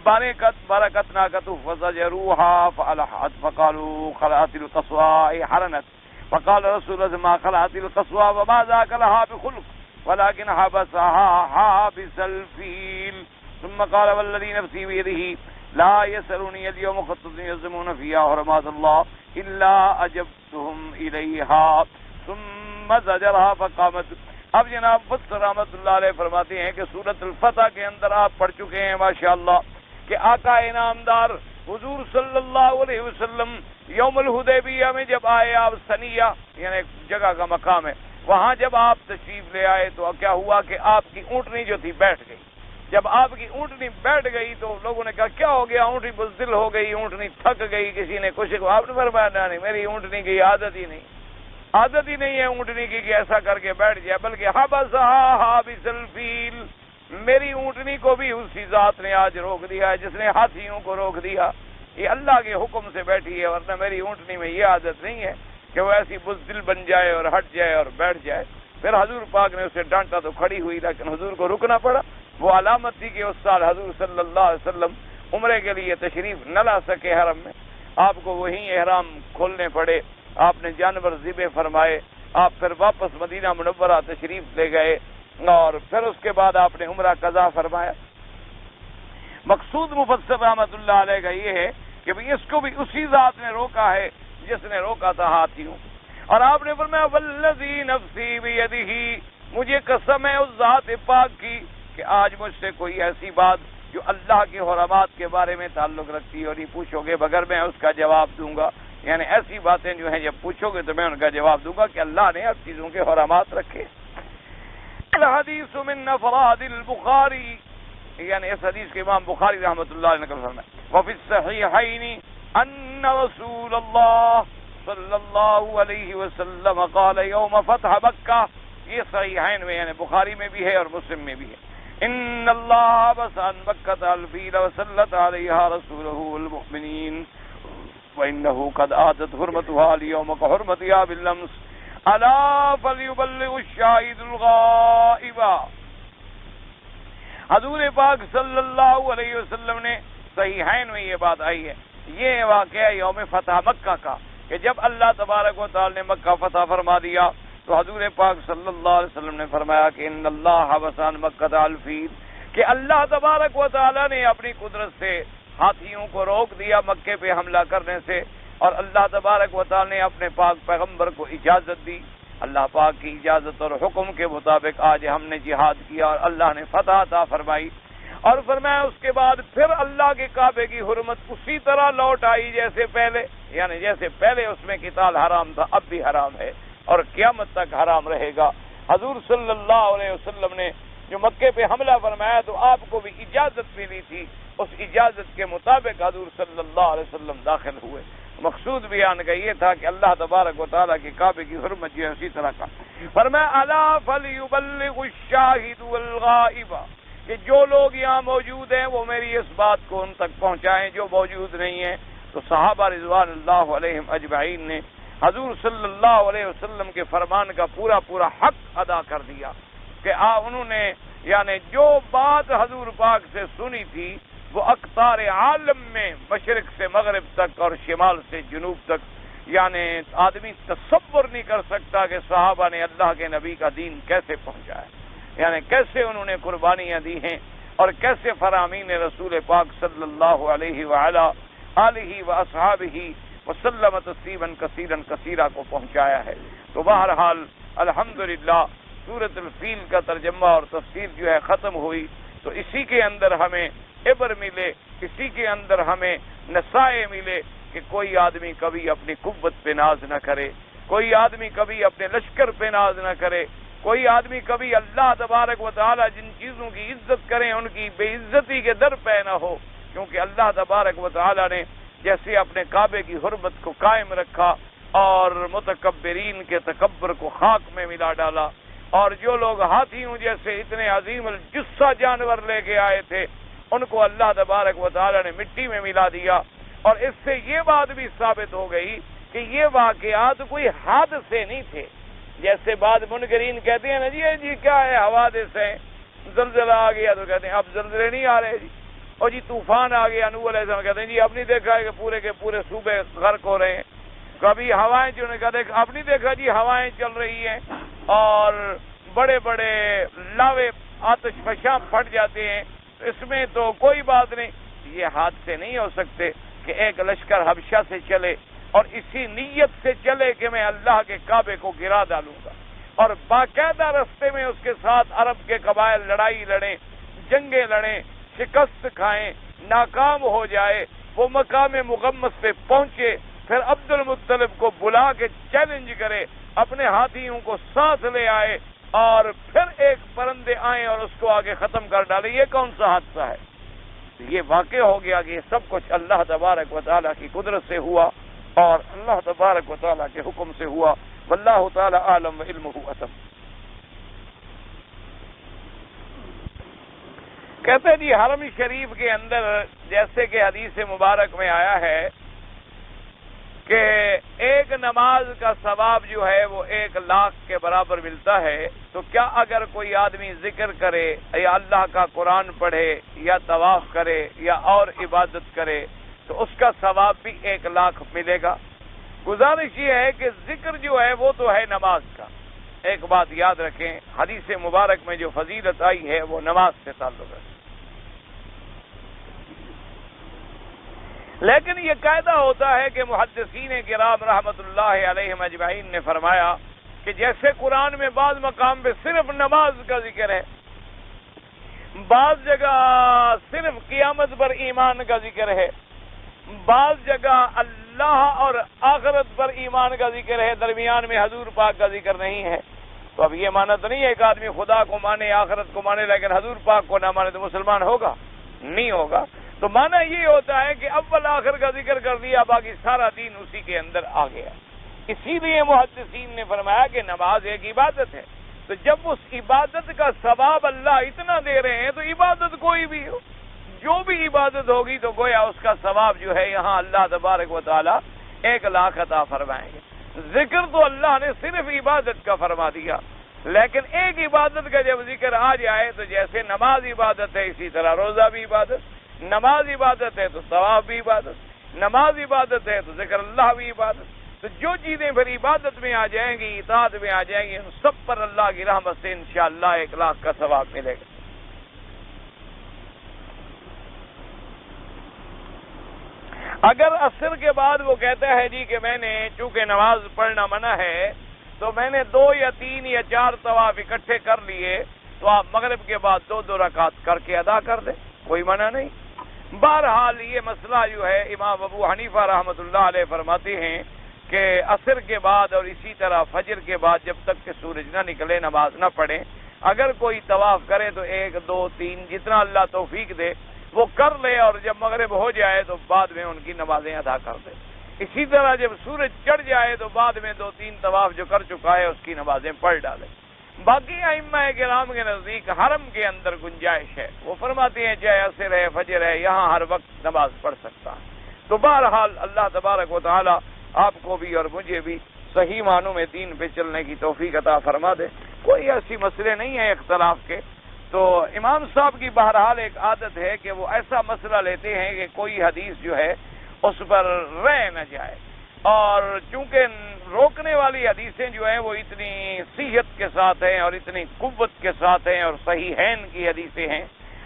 برکت ناقۃ فزجروها فالحت فقالوا خلعت القصواء حرنت فقال رسول الله ما خلعت القصواء وما ذاك لها بخلق ولكن حبسها حابس الفيل ثم قال والذي نفسي بيده لا يسرني اليوم خطة يزمون فيها حرمات الله الا اجبتهم اليها ثم زجرها فقامت. اب جناب مفسر رحمۃ اللہ علیہ فرماتے ہیں کہ سورۃ الفتح کے اندر آپ پڑھ چکے ہیں ماشاءاللہ کہ آقا انعامدار حضور صلی اللہ علیہ وسلم یوم الحدیبیہ میں جب آئے، آپ ثنیہ یعنی ایک جگہ کا مقام ہے، وہاں جب آپ تشریف لے آئے تو کیا ہوا کہ آپ کی اونٹنی جو تھی بیٹھ گئی. جب آپ کی اونٹنی بیٹھ گئی تو لوگوں نے کہا کیا ہو گیا، اونٹنی بزدل ہو گئی، اونٹنی تھک گئی. کسی نے کچھ کہا، آپ نے فرمایا نہیں، میری اونٹنی کی عادت ہی نہیں ہے اونٹنی کی کہ ایسا کر کے بیٹھ جائے، بلکہ حبسها حابس الفیل، میری اونٹنی کو بھی اسی ذات نے آج روک دیا ہے جس نے ہاتھیوں کو روک دیا. یہ اللہ کے حکم سے بیٹھی ہے، ورنہ میری اونٹنی میں یہ عادت نہیں ہے کہ وہ ایسی بزدل بن جائے اور ہٹ جائے اور بیٹھ جائے. پھر حضور پاک نے اسے ڈانٹا تو کھڑی ہوئی، لیکن حضور کو رکنا پڑا. وہ علامت تھی کہ اس سال حضور صلی اللہ علیہ وسلم عمرے کے لیے تشریف نہ لا سکے حرم میں، آپ کو وہیں احرام کھولنے پڑے. آپ نے جانور ذبح فرمائے، آپ پھر واپس مدینہ منورہ تشریف لے گئے، اور پھر اس کے بعد آپ نے عمرہ قضا فرمایا. مقصود مفسر رحمۃ اللہ علیہ کا یہ ہے کہ اس کو بھی اسی ذات نے روکا ہے جس نے روکا تھا ہاتھیوں. اور آپ نے فرمایا والذی نفسی بیدہ، مجھے قسم ہے اس ذات پاک کی کہ آج مجھ سے کوئی ایسی بات جو اللہ کے حرمات کے بارے میں تعلق رکھتی ہے اور یہ پوچھو گے بغیر میں اس کا جواب دوں گا، یعنی ایسی باتیں جو ہیں جب پوچھو گے تو میں ان کا جواب دوں گا کہ اللہ نے ہر چیزوں کے حرمات رکھے. الحدیث من افراد البخاری یعنی اس حدیث کے امام بخاری رحمۃ اللہ علیہ نقل فرمائے وفی الصحیحین ان رسول اللہ صلی اللہ علیہ وسلم قال یوم فتح مکہ، یہ صحیحین میں یعنی بخاری میں بھی ہے اور مسلم میں بھی ہے، ان اللہ بس عن مکہ الفیل وسلط علیہا رسولہ المؤمنین وانہ قد آتت حرمتها اليوم كحرمتها بالامس الا فلیبلغ الشاہد الغائب۔ حضور پاک صلی اللہ علیہ وسلم نے صحیحین میں یہ بات آئی ہے، یہ واقعہ یوم فتح مکہ کا کہ جب اللہ تبارک و تعالی نے مکہ فتح فرما دیا تو حضور پاک صلی اللہ علیہ وسلم نے فرمایا کہ ان اللہ حبس عن مکہ الفیل، کہ اللہ تبارک و تعالی نے اپنی قدرت سے ہاتھیوں کو روک دیا مکے پہ حملہ کرنے سے، اور اللہ تبارک و تعالی نے اپنے پاک پیغمبر کو اجازت دی، اللہ پاک کی اجازت اور حکم کے مطابق آج ہم نے جہاد کیا اور اللہ نے فتح عطا فرمائی، اور فرمایا اس کے بعد پھر اللہ کے کعبے کی حرمت اسی طرح لوٹ آئی جیسے پہلے، یعنی جیسے پہلے اس میں قتال حرام تھا اب بھی حرام ہے اور قیامت تک حرام رہے گا۔ حضور صلی اللہ علیہ وسلم نے جو مکے پہ حملہ فرمایا تو آپ کو بھی اجازت ملی تھی، اس اجازت کے مطابق حضور صلی اللہ علیہ وسلم داخل ہوئے۔ مقصود بیان کا یہ تھا کہ اللہ تبارک و تعالیٰ کے کعبے کی حرمت جو ہے اسی طرح کا فرمایا الا فلیبلغ الشاہد الغائب، کہ جو لوگ یہاں موجود ہیں وہ میری اس بات کو ان تک پہنچائیں، جو موجود نہیں ہیں۔ تو صحابہ رضوان اللہ علیہم اجمعین نے حضور صلی اللہ علیہ وسلم کے فرمان کا پورا پورا حق ادا کر دیا کہ انہوں نے یعنی جو بات حضور پاک سے سنی تھی وہ اقطار عالم میں مشرق سے مغرب تک اور شمال سے جنوب تک، یعنی آدمی تصور نہیں کر سکتا کہ صحابہ نے اللہ کے نبی کا دین کیسے پہنچایا، یعنی کیسے انہوں نے قربانیاں دی ہیں اور کیسے فرامین رسول پاک صلی اللہ علیہ وعلی آلہ واصحابہ وسلم تسلیما کثیرا کثیرا کو پہنچایا ہے۔ تو بہرحال الحمدللہ سورۃ الفیل کا ترجمہ اور تفسیر جو ہے ختم ہوئی، تو اسی کے اندر ہمیں عبر ملے، اسی کے اندر ہمیں نصائح ملے کہ کوئی آدمی کبھی اپنی قوت پہ ناز نہ کرے، کوئی آدمی کبھی اپنے لشکر پہ ناز نہ کرے، کوئی آدمی کبھی اللہ تبارک و تعالی جن چیزوں کی عزت کریں ان کی بے عزتی کے در پہ نہ ہو، کیونکہ اللہ تبارک و تعالی نے جیسے اپنے کعبے کی حرمت کو قائم رکھا اور متکبرین کے تکبر کو خاک میں ملا ڈالا، اور جو لوگ ہاتھیوں جیسے اتنے عظیم الجثہ جانور لے کے آئے تھے ان کو اللہ تبارک و تعالی نے مٹی میں ملا دیا۔ اور اس سے یہ بات بھی ثابت ہو گئی کہ یہ واقعات کوئی حادثے نہیں تھے، جیسے بعض منکرین کہتے ہیں نا جی کیا ہے حوادث ہیں، زلزلہ آ گیا تو کہتے ہیں اب زلزلے نہیں آ رہے جی، اور جی طوفان آ گیا، نوح علیہ السلام کہتے ہیں جی اب نہیں دیکھا ہے کہ پورے کے پورے صوبے غرق ہو رہے ہیں، کبھی ہوائیں جو نے کہتے اب نہیں دیکھا جی ہوائیں چل رہی ہیں اور بڑے بڑے لاوے آتش فشاں پھٹ جاتے ہیں، اس میں تو کوئی بات نہیں۔ یہ حادثے نہیں ہو سکتے کہ ایک لشکر حبشہ سے چلے اور اسی نیت سے چلے کہ میں اللہ کے کعبے کو گرا ڈالوں گا، اور باقاعدہ رستے میں اس کے ساتھ عرب کے قبائل لڑائی لڑیں، جنگیں لڑیں، شکست کھائیں، ناکام ہو جائے، وہ مقام مغمس پہ پہنچے، پھر عبد المطلب کو بلا کے چیلنج کرے، اپنے ہاتھیوں کو ساتھ لے آئے اور پھر ایک پرندے آئیں اور اس کو آگے ختم کر ڈالے، یہ کون سا حادثہ ہے؟ یہ واقع ہو گیا کہ یہ سب کچھ اللہ تبارک و تعالیٰ کی قدرت سے ہوا اور اللہ تبارک و تعالیٰ کے حکم سے ہوا، واللہ تعالی عالم وعلمہ اتم۔ کہتے جی حرم شریف کے اندر جیسے کہ حدیث مبارک میں آیا ہے کہ ایک نماز کا ثواب جو ہے وہ 1,00,000 کے برابر ملتا ہے، تو کیا اگر کوئی آدمی ذکر کرے یا اللہ کا قرآن پڑھے یا طواف کرے یا اور عبادت کرے تو اس کا ثواب بھی 1,00,000 ملے گا؟ گزارش یہ ہے کہ ذکر جو ہے وہ تو ہے نماز کا، ایک بات یاد رکھیں حدیث مبارک میں جو فضیلت آئی ہے وہ نماز سے تعلق ہے، لیکن یہ قاعدہ ہوتا ہے کہ محدثین کرام رحمت اللہ علیہم اجمعین نے فرمایا کہ جیسے قرآن میں بعض مقام پہ صرف نماز کا ذکر ہے، بعض جگہ صرف قیامت پر ایمان کا ذکر ہے، بعض جگہ اللہ اور آخرت پر ایمان کا ذکر ہے، درمیان میں حضور پاک کا ذکر نہیں ہے، تو اب یہ مانا تو نہیں ہے ایک آدمی خدا کو مانے آخرت کو مانے لیکن حضور پاک کو نہ مانے تو مسلمان ہوگا؟ نہیں ہوگا۔ تو مانا یہ ہوتا ہے کہ اول آخر کا ذکر کر دیا، باقی سارا دین اسی کے اندر آ گیا۔ اسی لیے محدثین نے فرمایا کہ نماز ایک عبادت ہے، تو جب اس عبادت کا ثواب اللہ اتنا دے رہے ہیں تو عبادت کوئی بھی ہو، جو بھی عبادت ہوگی تو گویا اس کا ثواب جو ہے یہاں اللہ تبارک و تعالی 1,00,000 عطا فرمائیں گے۔ ذکر تو اللہ نے صرف عبادت کا فرما دیا، لیکن ایک عبادت کا جب ذکر آ جائے تو جیسے نماز عبادت ہے اسی طرح روزہ بھی عبادت، نماز عبادت ہے تو ثواب بھی عبادت، نماز عبادت ہے تو ذکر اللہ بھی عبادت۔ تو جو چیزیں پھر عبادت میں آ جائیں گی، اطاعت میں آ جائیں گی، ان سب پر اللہ کی رحمت سے انشاءاللہ 1,00,000 کا ثواب ملے گا۔ اگر عصر کے بعد وہ کہتا ہے جی کہ میں نے چونکہ نماز پڑھنا منع ہے تو میں نے 2 یا 3 یا 4 طواف اکٹھے کر لیے، تو آپ مغرب کے بعد 2 رکعت کر کے ادا کر دیں، کوئی منع نہیں۔ بہرحال یہ مسئلہ جو ہے امام ابو حنیفہ رحمۃ اللہ علیہ فرماتے ہیں کہ عصر کے بعد اور اسی طرح فجر کے بعد جب تک کہ سورج نہ نکلے نماز نہ پڑھیں۔ اگر کوئی طواف کرے تو 1 2 3 جتنا اللہ توفیق دے وہ کر لے، اور جب مغرب ہو جائے تو بعد میں ان کی نمازیں ادا کر دے۔ اسی طرح جب سورج چڑھ جائے تو بعد میں 2 3 طواف جو کر چکا ہے اس کی نمازیں پڑھ ڈالے۔ باقی ائمہ کرام کے نزدیک حرم کے اندر گنجائش ہے، وہ فرماتے ہیں چاہے عصر ہے فجر ہے یہاں ہر وقت نماز پڑھ سکتا ہے۔ تو بہرحال اللہ تبارک و تعالی آپ کو بھی اور مجھے بھی صحیح معنوں میں دین پہ چلنے کی توفیق عطا فرما دے۔ کوئی ایسی مسئلے نہیں ہیں اختلاف کے۔ تو امام صاحب کی بہرحال ایک عادت ہے کہ وہ ایسا مسئلہ لیتے ہیں کہ کوئی حدیث جو ہے اس پر رہ نہ جائے، اور چونکہ روکنے والی حدیثیں جو ہیں وہ اتنی صحت کے ساتھ ہیں اور اتنی قوت کے ساتھ ہیں اور صحیحین کی حدیثیں ہیں،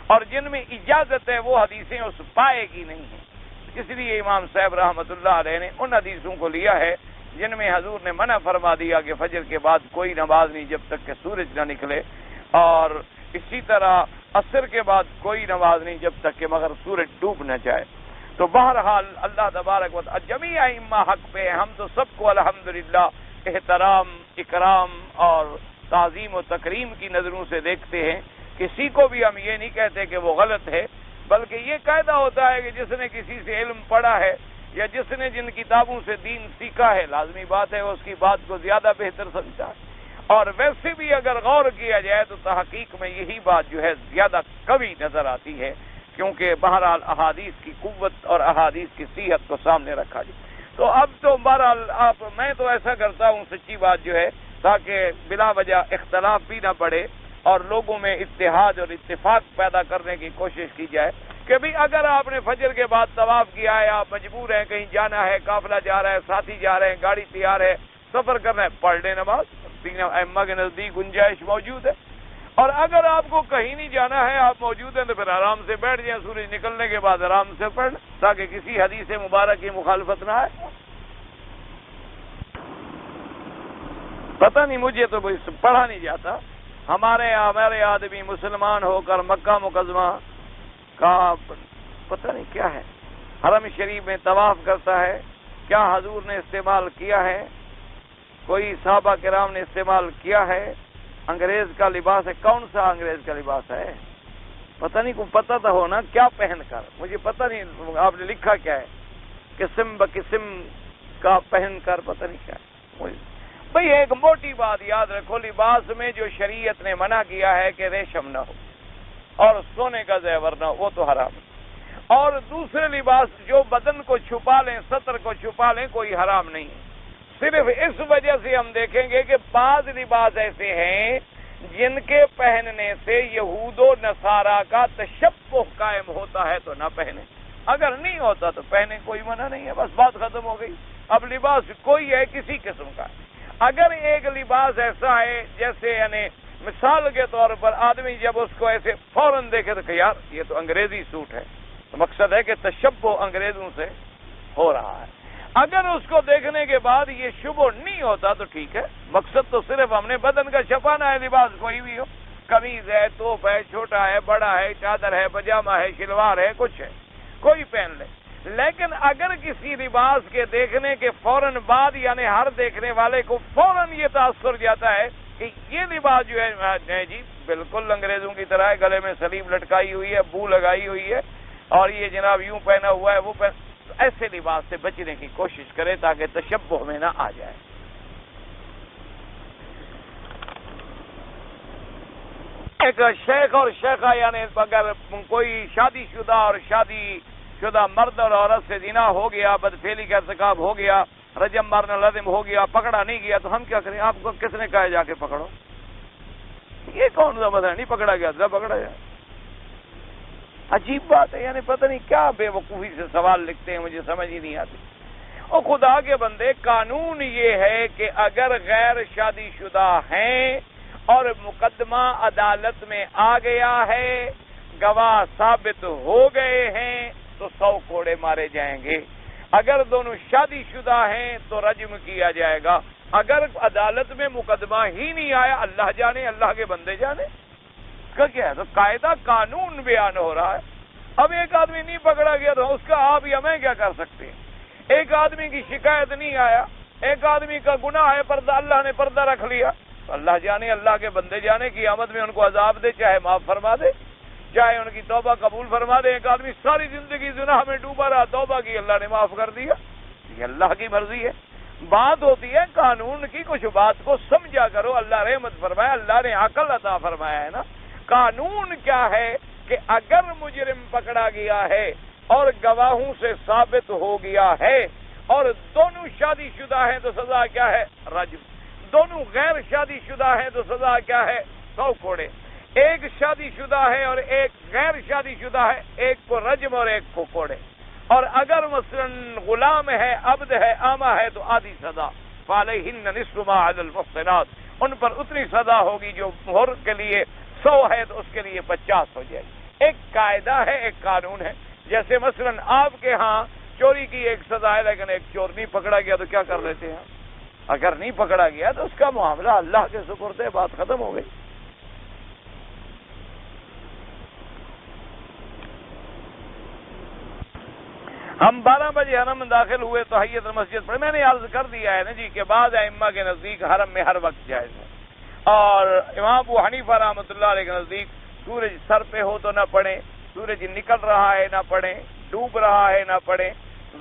اور جن میں اجازت ہے وہ حدیثیں اس پائے کی نہیں ہیں۔ اس لیے امام صاحب رحمۃ اللہ علیہ نے ان حدیثوں کو لیا ہے جن میں حضور نے منع فرما دیا کہ فجر کے بعد کوئی نماز نہیں جب تک کہ سورج نہ نکلے، اور اسی طرح عصر کے بعد کوئی نماز نہیں جب تک کہ مگر سورج ڈوب نہ جائے۔ تو بہرحال اللہ تبارک و تعالی جمیع ائمہ حق پہ، ہم تو سب کو الحمدللہ احترام اکرام اور تعظیم و تکریم کی نظروں سے دیکھتے ہیں، کسی کو بھی ہم یہ نہیں کہتے کہ وہ غلط ہے، بلکہ یہ قاعدہ ہوتا ہے کہ جس نے کسی سے علم پڑھا ہے یا جس نے جن کتابوں سے دین سیکھا ہے لازمی بات ہے اس کی بات کو زیادہ بہتر سمجھتا ہے، اور ویسے بھی اگر غور کیا جائے تو تحقیق میں یہی بات جو ہے زیادہ قوی نظر آتی ہے، کیونکہ بہرحال احادیث کی قوت اور احادیث کی صحت کو سامنے رکھا جائے۔ تو اب تو بہرحال میں تو ایسا کرتا ہوں سچی بات جو ہے، تاکہ بلا وجہ اختلاف بھی نہ پڑے اور لوگوں میں اتحاد اور اتفاق پیدا کرنے کی کوشش کی جائے کہ بھی اگر آپ نے فجر کے بعد طواف کیا ہے، آپ مجبور ہیں کہیں جانا ہے، قافلہ جا رہا ہے، ساتھی جا رہے ہیں، گاڑی تیار ہے، سفر کرنا ہے، پڑھ لیں نماز، تین ائمہ کے نزدیک گنجائش موجود ہے۔ اور اگر آپ کو کہیں نہیں جانا ہے، آپ موجود ہیں، تو پھر آرام سے بیٹھ جائیں، سورج نکلنے کے بعد آرام سے پڑھ لیں تاکہ کسی حدیث مبارک کی مخالفت نہ آئے۔ پتہ نہیں، مجھے تو پڑھا نہیں جاتا، ہمارے آدمی مسلمان ہو کر مکہ مکرمہ کا پتہ نہیں کیا ہے، حرم شریف میں طواف کرتا ہے، کیا حضور نے استعمال کیا ہے، کوئی صحابہ کرام نے استعمال کیا ہے، انگریز کا لباس ہے، کون سا انگریز کا لباس ہے، پتہ نہیں، کو پتہ تو ہونا کیا پہن کر، مجھے پتہ نہیں آپ نے لکھا کیا ہے، قسم بقسم کا پہن کر، پتہ نہیں کیا ہے۔ بھئی ایک موٹی بات یاد رکھو، لباس میں جو شریعت نے منع کیا ہے کہ ریشم نہ ہو اور سونے کا زیور نہ ہو، وہ تو حرام ہے، اور دوسرے لباس جو بدن کو چھپا لیں، سطر کو چھپا لیں، کوئی حرام نہیں ہے۔ صرف اس وجہ سے ہم دیکھیں گے کہ بعض لباس ایسے ہیں جن کے پہننے سے یہود و نصارہ کا تشبہ قائم ہوتا ہے تو نہ پہنے، اگر نہیں ہوتا تو پہنے، کوئی منع نہیں ہے، بس بات ختم ہو گئی۔ اب لباس کوئی ہے کسی قسم کا، اگر ایک لباس ایسا ہے جیسے یعنی مثال کے طور پر آدمی جب اس کو ایسے فوراً دیکھے تو کہ یار یہ تو انگریزی سوٹ ہے، تو مقصد ہے کہ تشبہ انگریزوں سے ہو رہا ہے۔ اگر اس کو دیکھنے کے بعد یہ شبہ نہیں ہوتا تو ٹھیک ہے، مقصد تو صرف ہم نے بدن کا چھپانا ہے، لباس کوئی بھی ہو، قمیض ہے، توپ ہے، چھوٹا ہے، بڑا ہے، چادر ہے، پاجامہ ہے، شلوار ہے، کچھ ہے، کوئی پہن لے۔ لیکن اگر کسی لباس کے دیکھنے کے فوراً بعد یعنی ہر دیکھنے والے کو فوراً یہ تاثر جاتا ہے کہ کہ یہ لباس جو ہے جی بالکل انگریزوں کی طرح ہے، گلے میں سلیب لٹکائی ہوئی ہے، بو لگائی ہوئی ہے، اور یہ جناب یوں پہنا ہوا ہے وہ ایسے لباس سے بچنے کی کوشش کرے تاکہ تشبہ میں نہ آ جائے۔ ایک شیخ اور شیخہ یعنی اگر کوئی شادی شدہ اور شادی شدہ مرد اور عورت سے زنا ہو گیا، بدفعلی کا ارتکاب ہو گیا، رجم مارنا لازم ہو گیا، پکڑا نہیں گیا تو ہم کیا کریں؟ آپ کو کس نے کہا جا کے پکڑو؟ یہ کون سا مسئلہ ہے؟ نہیں پکڑا گیا تو پکڑا جائے۔ عجیب بات ہے، یعنی پتہ نہیں کیا بے وقوفی سے سوال لکھتے ہیں، مجھے سمجھ ہی نہیں آتی۔ اور خدا کے بندے، قانون یہ ہے کہ اگر غیر شادی شدہ ہیں اور مقدمہ عدالت میں آ گیا ہے، گواہ ثابت ہو گئے ہیں تو 100 کوڑے مارے جائیں گے۔ اگر دونوں شادی شدہ ہیں تو رجم کیا جائے گا۔ اگر عدالت میں مقدمہ ہی نہیں آیا، اللہ جانے، اللہ کے بندے جانے اس کا کیا ہے۔ تو قاعدہ قانون بیان ہو رہا ہے۔ اب ایک آدمی نہیں پکڑا گیا تو اس کا آپ یا میں کیا کر سکتے ہیں؟ ایک آدمی کی شکایت نہیں آیا، ایک آدمی کا گناہ ہے، پردہ اللہ نے پردہ رکھ لیا، تو اللہ جانے، اللہ کے بندے جانے، قیامت میں ان کو عذاب دے، چاہے معاف فرما دے، چاہے ان کی توبہ قبول فرما دے۔ ایک آدمی ساری زندگی گناہ میں ڈوبا رہا، توبہ کی، اللہ نے معاف کر دیا، یہ اللہ کی مرضی ہے۔ بات ہوتی ہے قانون کی، کچھ بات کو سمجھا کرو، اللہ رحمت فرمایا، اللہ نے عقل عطا فرمایا ہے نا۔ قانون کیا ہے کہ اگر مجرم پکڑا گیا ہے اور گواہوں سے ثابت ہو گیا ہے اور دونوں شادی شدہ ہیں تو سزا کیا ہے؟ رجم۔ دونوں غیر شادی شدہ ہیں تو سزا کیا ہے؟ 100 کوڑے۔ ایک شادی شدہ ہے اور ایک غیر شادی شدہ ہے، ایک کو رجم اور ایک کو کوڑے۔ اور اگر مثلا غلام ہے، عبد ہے، آمہ ہے تو آدھی سزا، فعلیہن نصف ما علی المحصنات، ان پر اتنی سزا ہوگی جو مہر کے لیے 100 ہے تو اس کے لیے 50 ہو جائے گی۔ ایک قاعدہ ہے، ایک قانون ہے۔ جیسے مثلا آپ کے ہاں چوری کی ایک سزا ہے، لیکن ایک چور نہیں پکڑا گیا تو کیا کر لیتے ہیں؟ اگر نہیں پکڑا گیا تو اس کا معاملہ اللہ کے سپرد ہے، بات ختم ہو گئی۔ ہم 12 بجے حرم میں داخل ہوئے تو تحیت المسجد پڑھے۔ میں نے عرض کر دیا ہے نا جی کہ بعض ائمہ کے نزدیک حرم میں ہر وقت جائز ہے، اور امام ابو حنیفہ رحمۃ اللہ علیہ کے نزدیک سورج سر پہ ہو تو نہ پڑھیں، سورج نکل رہا ہے نہ پڑھیں، ڈوب رہا ہے نہ پڑھیں،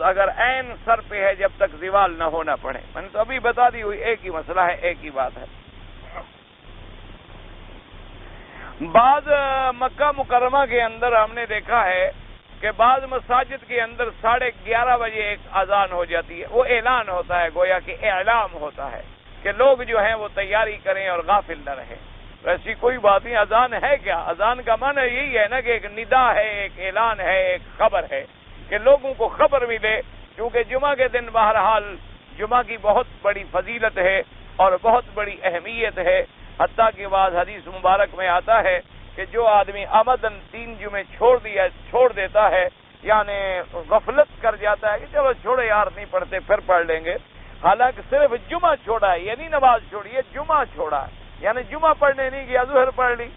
اگر عین سر پہ ہے جب تک زوال نہ ہو نہ پڑھیں۔ میں نے تو ابھی بتا دی ہوئی، ایک ہی مسئلہ ہے، ایک ہی بات ہے۔ بعض مکہ مکرمہ کے اندر ہم نے دیکھا ہے کہ بعض مساجد کے اندر 11:30 بجے ایک اذان ہو جاتی ہے، وہ اعلان ہوتا ہے، گویا کہ اعلام ہوتا ہے کہ لوگ جو ہیں وہ تیاری کریں اور غافل نہ رہیں۔ ایسی کوئی بات نہیں، اذان ہے کیا؟ اذان کا معنی یہی ہے نا کہ ایک ندا ہے، ایک اعلان ہے، ایک خبر ہے کہ لوگوں کو خبر ملے، کیونکہ جمعہ کے دن بہرحال جمعہ کی بہت بڑی فضیلت ہے اور بہت بڑی اہمیت ہے، حتیٰ کہ بعض حدیث مبارک میں آتا ہے کہ جو آدمی عمدن 3 جمعے چھوڑ دیتا ہے، یعنی غفلت کر جاتا ہے کہ چلو چھوڑے یار نہیں پڑھتے پھر پڑھ لیں گے، حالانکہ صرف جمعہ چھوڑا ہے، یعنی نماز چھوڑی ہے، جمعہ چھوڑا ہے، یعنی جمعہ پڑھنے نہیں گیا، ظہر پڑھ لی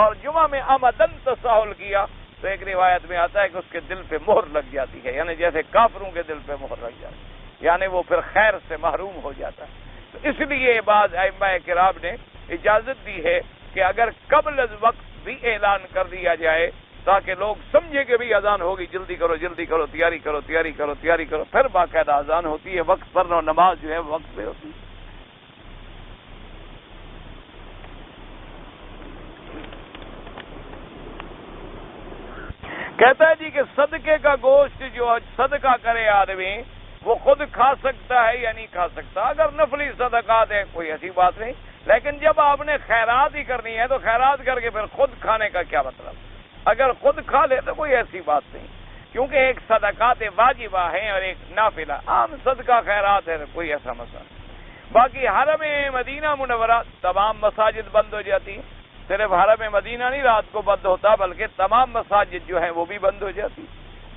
اور جمعہ میں عمدن تساہل کیا، تو ایک روایت میں آتا ہے کہ اس کے دل پہ مہر لگ جاتی ہے، یعنی جیسے کافروں کے دل پہ مہر لگ جاتی ہے، یعنی وہ پھر خیر سے محروم ہو جاتا ہے۔ تو اس لیے بعض ائمہ کرام نے اجازت دی ہے کہ اگر قبل از وقت بھی اعلان کر دیا جائے تاکہ لوگ سمجھے کہ بھی اذان ہوگی، جلدی کرو جلدی کرو، تیاری کرو تیاری کرو تیاری کرو، پھر باقاعدہ اذان ہوتی ہے، وقت پر نماز جو ہے وقت پہ ہوتی ہے۔ کہتا ہے جی کہ صدقے کا گوشت جو صدقہ کرے آدمی وہ خود کھا سکتا ہے یا نہیں کھا سکتا؟ اگر نفلی صدقات ہے کوئی ایسی بات نہیں، لیکن جب آپ نے خیرات ہی کرنی ہے تو خیرات کر کے پھر خود کھانے کا کیا مطلب؟ اگر خود کھا لے تو کوئی ایسی بات نہیں، کیونکہ ایک صدقات واجبہ ہیں اور ایک نافلہ، عام صدقہ خیرات ہے، کوئی ایسا مسئلہ نہیں۔ باقی حرم مدینہ منورہ تمام مساجد بند ہو جاتی ہیں، صرف حرم مدینہ نہیں رات کو بند ہوتا بلکہ تمام مساجد جو ہیں وہ بھی بند ہو جاتی،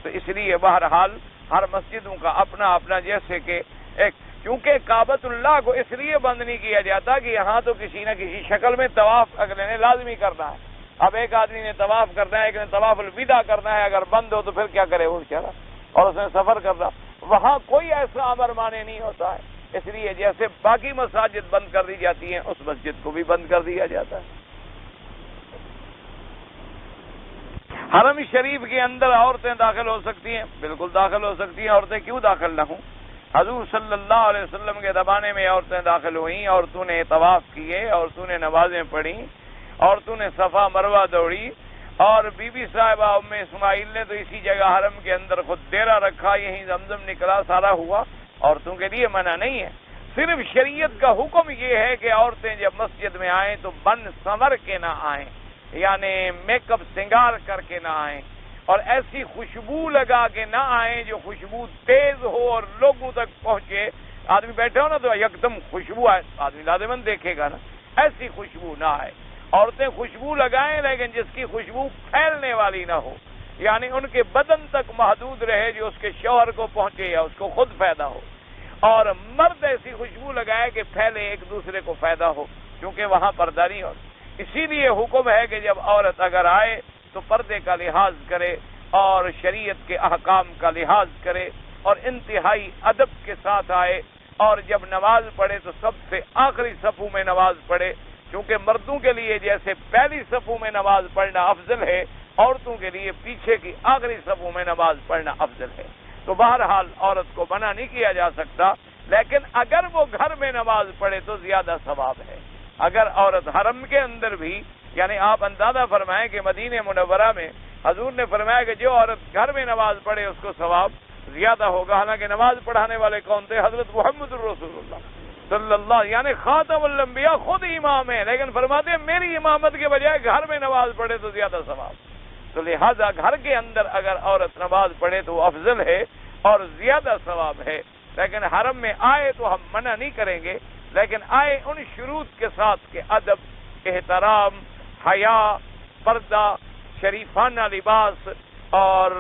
تو اس لیے بہرحال ہر مسجدوں کا اپنا اپنا، جیسے کہ ایک کیونکہ کعبۃ اللہ کو اس لیے بند نہیں کیا جاتا کہ یہاں تو کسی نہ کسی شکل میں طواف اگلے نے لازمی کرنا ہے، اب ایک آدمی نے طواف کرنا ہے، ایک نے طواف الوداع کرنا ہے، اگر بند ہو تو پھر کیا کرے وہ بیچارہ، اور اس نے سفر کرنا، وہاں کوئی ایسا امر مانے نہیں ہوتا ہے، اس لیے جیسے باقی مساجد بند کر دی جاتی ہیں اس مسجد کو بھی بند کر دیا جاتا ہے۔ حرم شریف کے اندر عورتیں داخل ہو سکتی ہیں، بالکل داخل ہو سکتی ہیں، عورتیں کیوں داخل نہ ہوں؟ حضور صلی اللہ علیہ وسلم کے زمانے میں عورتیں داخل ہوئیں، عورتوں نے طواف کیے، عورتوں نے نمازیں پڑھیں، عورتوں نے صفا مروہ دوڑی، اور بی بی صاحبہ ام اسماعیل نے تو اسی جگہ حرم کے اندر خود ڈیرا رکھا، یہیں زمزم نکلا، سارا ہوا۔ عورتوں کے لیے منع نہیں ہے، صرف شریعت کا حکم یہ ہے کہ عورتیں جب مسجد میں آئیں تو بن سنور کے نہ آئیں، یعنی میک اپ سنگار کر کے نہ آئیں، اور ایسی خوشبو لگا کے نہ آئیں جو خوشبو تیز ہو اور لوگوں تک پہنچے۔ آدمی بیٹھے ہو نا تو یکدم خوشبو آئے، آدمی لازماً دیکھے گا نا، ایسی خوشبو نہ آئے۔ عورتیں خوشبو لگائیں لیکن جس کی خوشبو پھیلنے والی نہ ہو، یعنی ان کے بدن تک محدود رہے، جو اس کے شوہر کو پہنچے یا اس کو خود فائدہ ہو۔ اور مرد ایسی خوشبو لگائے کہ پھیلے، ایک دوسرے کو فائدہ ہو، کیونکہ وہاں پردہ نہیں ہوتا۔ اسی لیے حکم ہے کہ جب عورت اگر آئے تو پردے کا لحاظ کرے اور شریعت کے احکام کا لحاظ کرے اور انتہائی ادب کے ساتھ آئے، اور جب نماز پڑھے تو سب سے آخری صفوں میں نماز پڑھے، کیونکہ مردوں کے لیے جیسے پہلی صفوں میں نماز پڑھنا افضل ہے، عورتوں کے لیے پیچھے کی آخری صفوں میں نماز پڑھنا افضل ہے۔ تو بہرحال عورت کو منع نہیں کیا جا سکتا، لیکن اگر وہ گھر میں نماز پڑھے تو زیادہ ثواب ہے۔ اگر عورت حرم کے اندر بھی، یعنی آپ اندازہ فرمائیں کہ مدینہ منورہ میں حضور نے فرمایا کہ جو عورت گھر میں نماز پڑھے اس کو ثواب زیادہ ہوگا، حالانکہ نماز پڑھانے والے کون تھے؟ حضرت محمد الرسول اللہ صلی اللہ، یعنی خاتم الانبیاء خود امام ہیں، لیکن فرماتے ہیں میری امامت کے بجائے گھر میں نماز پڑھے تو زیادہ ثواب۔ تو لہذا گھر کے اندر اگر عورت نماز پڑھے تو افضل ہے اور زیادہ ثواب ہے، لیکن حرم میں آئے تو ہم منع نہیں کریں گے، لیکن آئے ان شروط کے ساتھ کہ ادب، احترام، حیا، پردہ، شریفانہ لباس اور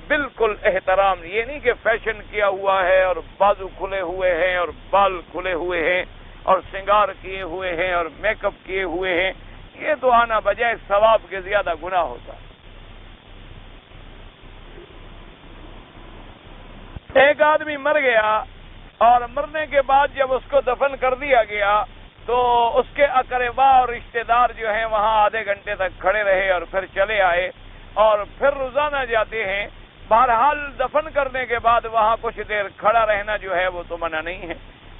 بالکل احترام، یہ نہیں کہ فیشن کیا ہوا ہے اور بازو کھلے ہوئے ہیں اور بال کھلے ہوئے ہیں اور سنگار کیے ہوئے ہیں اور میک اپ کیے ہوئے ہیں، یہ تو آنا بجائے ثواب کے زیادہ گناہ ہوتا ہے۔ ایک آدمی مر گیا اور مرنے کے بعد جب اس کو دفن کر دیا گیا تو اس کے اقربا اور رشتہ دار جو ہیں وہاں آدھے گھنٹے تک کھڑے رہے اور پھر چلے آئے، اور پھر روزانہ جاتے ہیں۔ بہرحال دفن کرنے کے بعد وہاں کچھ دیر کھڑا رہنا جو ہے وہ تو منع نہیں ہے،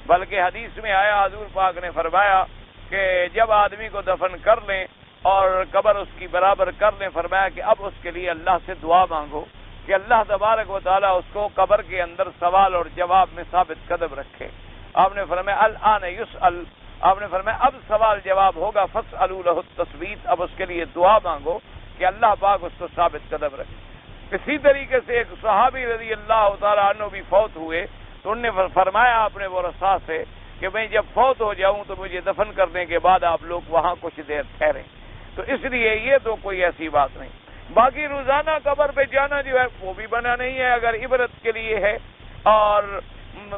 بلکہ حدیث میں آیا، حضور پاک نے فرمایا کہ جب آدمی کو دفن کر لیں اور قبر اس کی برابر کر لیں، فرمایا کہ اب اس کے لیے اللہ سے دعا مانگو کہ اللہ تبارک و تعالیٰ اس کو قبر کے اندر سوال اور جواب میں ثابت قدم رکھے۔ آپ نے فرمایا الآن یسأل، آپ نے فرمایا اب سوال جواب ہوگا، فاسألوا له التثبیت، اب اس کے لیے دعا مانگو کہ اللہ پاک اس کو ثابت قدم رکھے۔ اسی طریقے سے ایک صحابی رضی اللہ تعالیٰ عنہ بھی فوت ہوئے تو انہوں نے فرمایا اپنے ورثاء سے کہ میں جب فوت ہو جاؤں تو مجھے دفن کرنے کے بعد آپ لوگ وہاں کچھ دیر ٹھہریں۔ تو اس لیے یہ تو کوئی ایسی بات نہیں۔ باقی روزانہ قبر پہ جانا جو ہے وہ بھی بنا نہیں ہے اگر عبرت کے لیے ہے، اور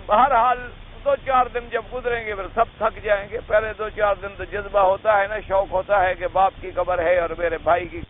بہرحال 2-4 دن جب گزریں گے پھر سب تھک جائیں گے۔ پہلے 2-4 دن تو جذبہ ہوتا ہے نا، شوق ہوتا ہے کہ باپ کی قبر ہے اور میرے بھائی کی